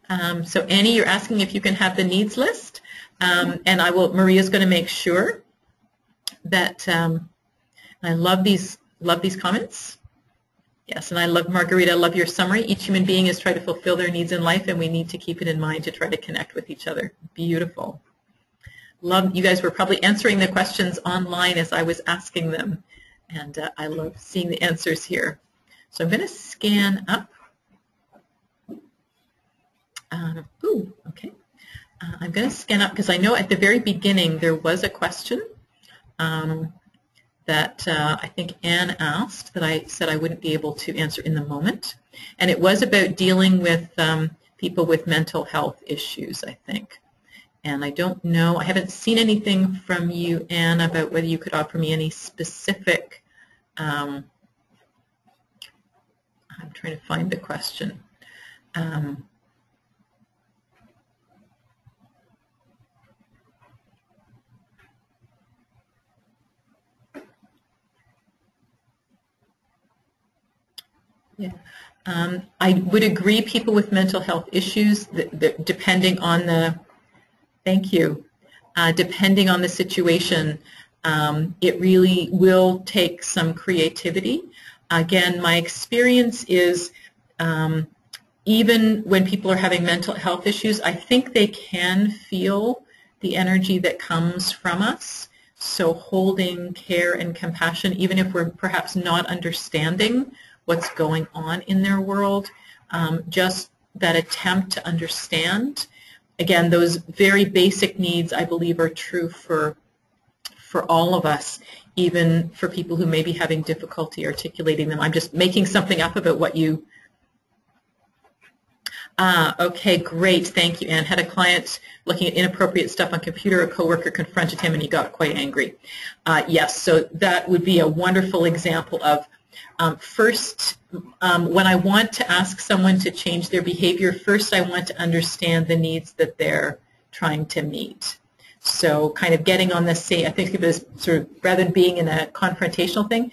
So Annie, you're asking if you can have the needs list. And Maria's going to make sure that, I love these comments. Yes, and I love, Margarita, I love your summary. Each human being is trying to fulfill their needs in life, and we need to keep it in mind to try to connect with each other. Beautiful. Love, you guys were probably answering the questions online as I was asking them, and I love seeing the answers here. So I'm going to scan up. Okay. I'm going to scan up because I know at the very beginning there was a question that I think Anne asked that I said I wouldn't be able to answer in the moment. And it was about dealing with people with mental health issues, I think. And I don't know, I haven't seen anything from you, Anne, about whether you could offer me any specific, I'm trying to find the question. Yeah, I would agree. People with mental health issues, depending on the, thank you, depending on the situation, it really will take some creativity. Again, my experience is even when people are having mental health issues, I think they can feel the energy that comes from us. So holding care and compassion, even if we're perhaps not understanding what's going on in their world, just that attempt to understand. Again, those very basic needs, I believe, are true for all of us, even for people who may be having difficulty articulating them. I'm just making something up about what you... Okay, great, thank you, Anne. Had a client looking at inappropriate stuff on computer, a coworker confronted him and he got quite angry. Yes, so that would be a wonderful example of first, when I want to ask someone to change their behavior, first I want to understand the needs that they're trying to meet. So kind of getting on the same, I think of it as sort of, rather than being in a confrontational thing,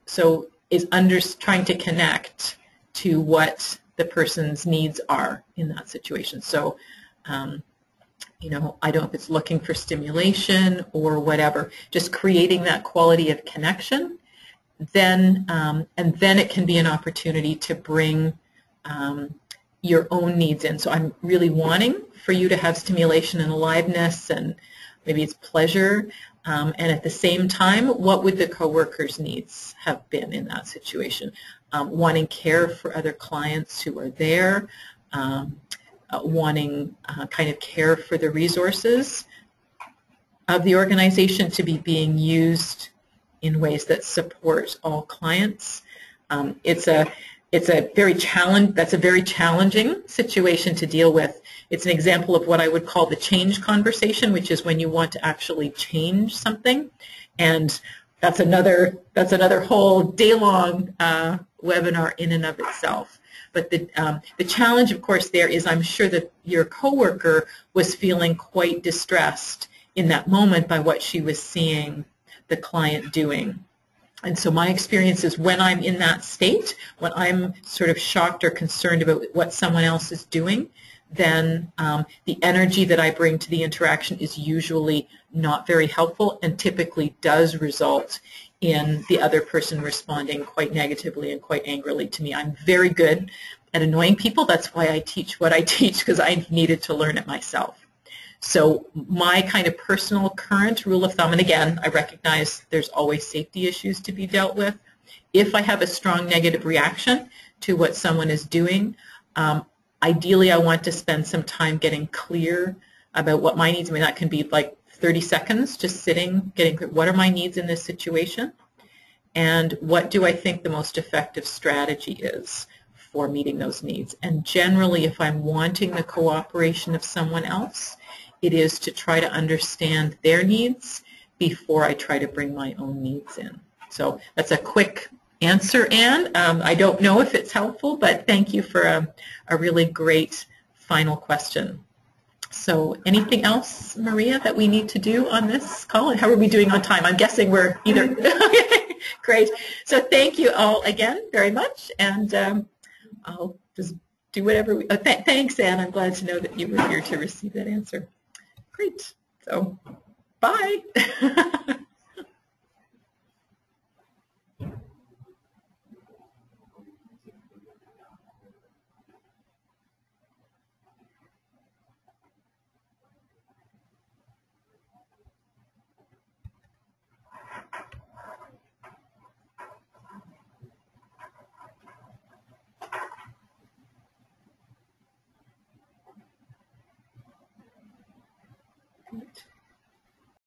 so is trying to connect to what the person's needs are in that situation. So, you know, I don't know if it's looking for stimulation or whatever, just creating that quality of connection. Then, and then it can be an opportunity to bring your own needs in. So I'm really wanting for you to have stimulation and aliveness, and maybe it's pleasure. And at the same time, what would the coworker's needs have been in that situation? Wanting care for other clients who are there, wanting kind of care for the resources of the organization to be being used in ways that support all clients. It's a very challenging situation to deal with. It's an example of what I would call the change conversation, which is when you want to actually change something, and that's another whole day-long webinar in and of itself. But the challenge, of course, there is I'm sure that your coworker was feeling quite distressed in that moment by what she was seeing the client doing. And so my experience is when I'm in that state, when I'm sort of shocked or concerned about what someone else is doing, then the energy that I bring to the interaction is usually not very helpful and typically does result in the other person responding quite negatively and quite angrily to me. I'm very good at annoying people. That's why I teach what I teach, because I needed to learn it myself. So my kind of personal current rule of thumb, and again, I recognize there's always safety issues to be dealt with. If I have a strong negative reaction to what someone is doing, ideally I want to spend some time getting clear about what my needs. I mean, that can be like 30 seconds, just sitting, getting clear. What are my needs in this situation? And what do I think the most effective strategy is for meeting those needs? And generally, if I'm wanting the cooperation of someone else, it is to try to understand their needs before I try to bring my own needs in. So that's a quick answer, Anne. I don't know if it's helpful, but thank you for a really great final question. So anything else, Maria, that we need to do on this call? And how are we doing on time? I'm guessing we're either. Great. So thank you all again very much, and I'll just do whatever we. Thanks, Anne. I'm glad to know that you were here to receive that answer. Great. So, bye. Great.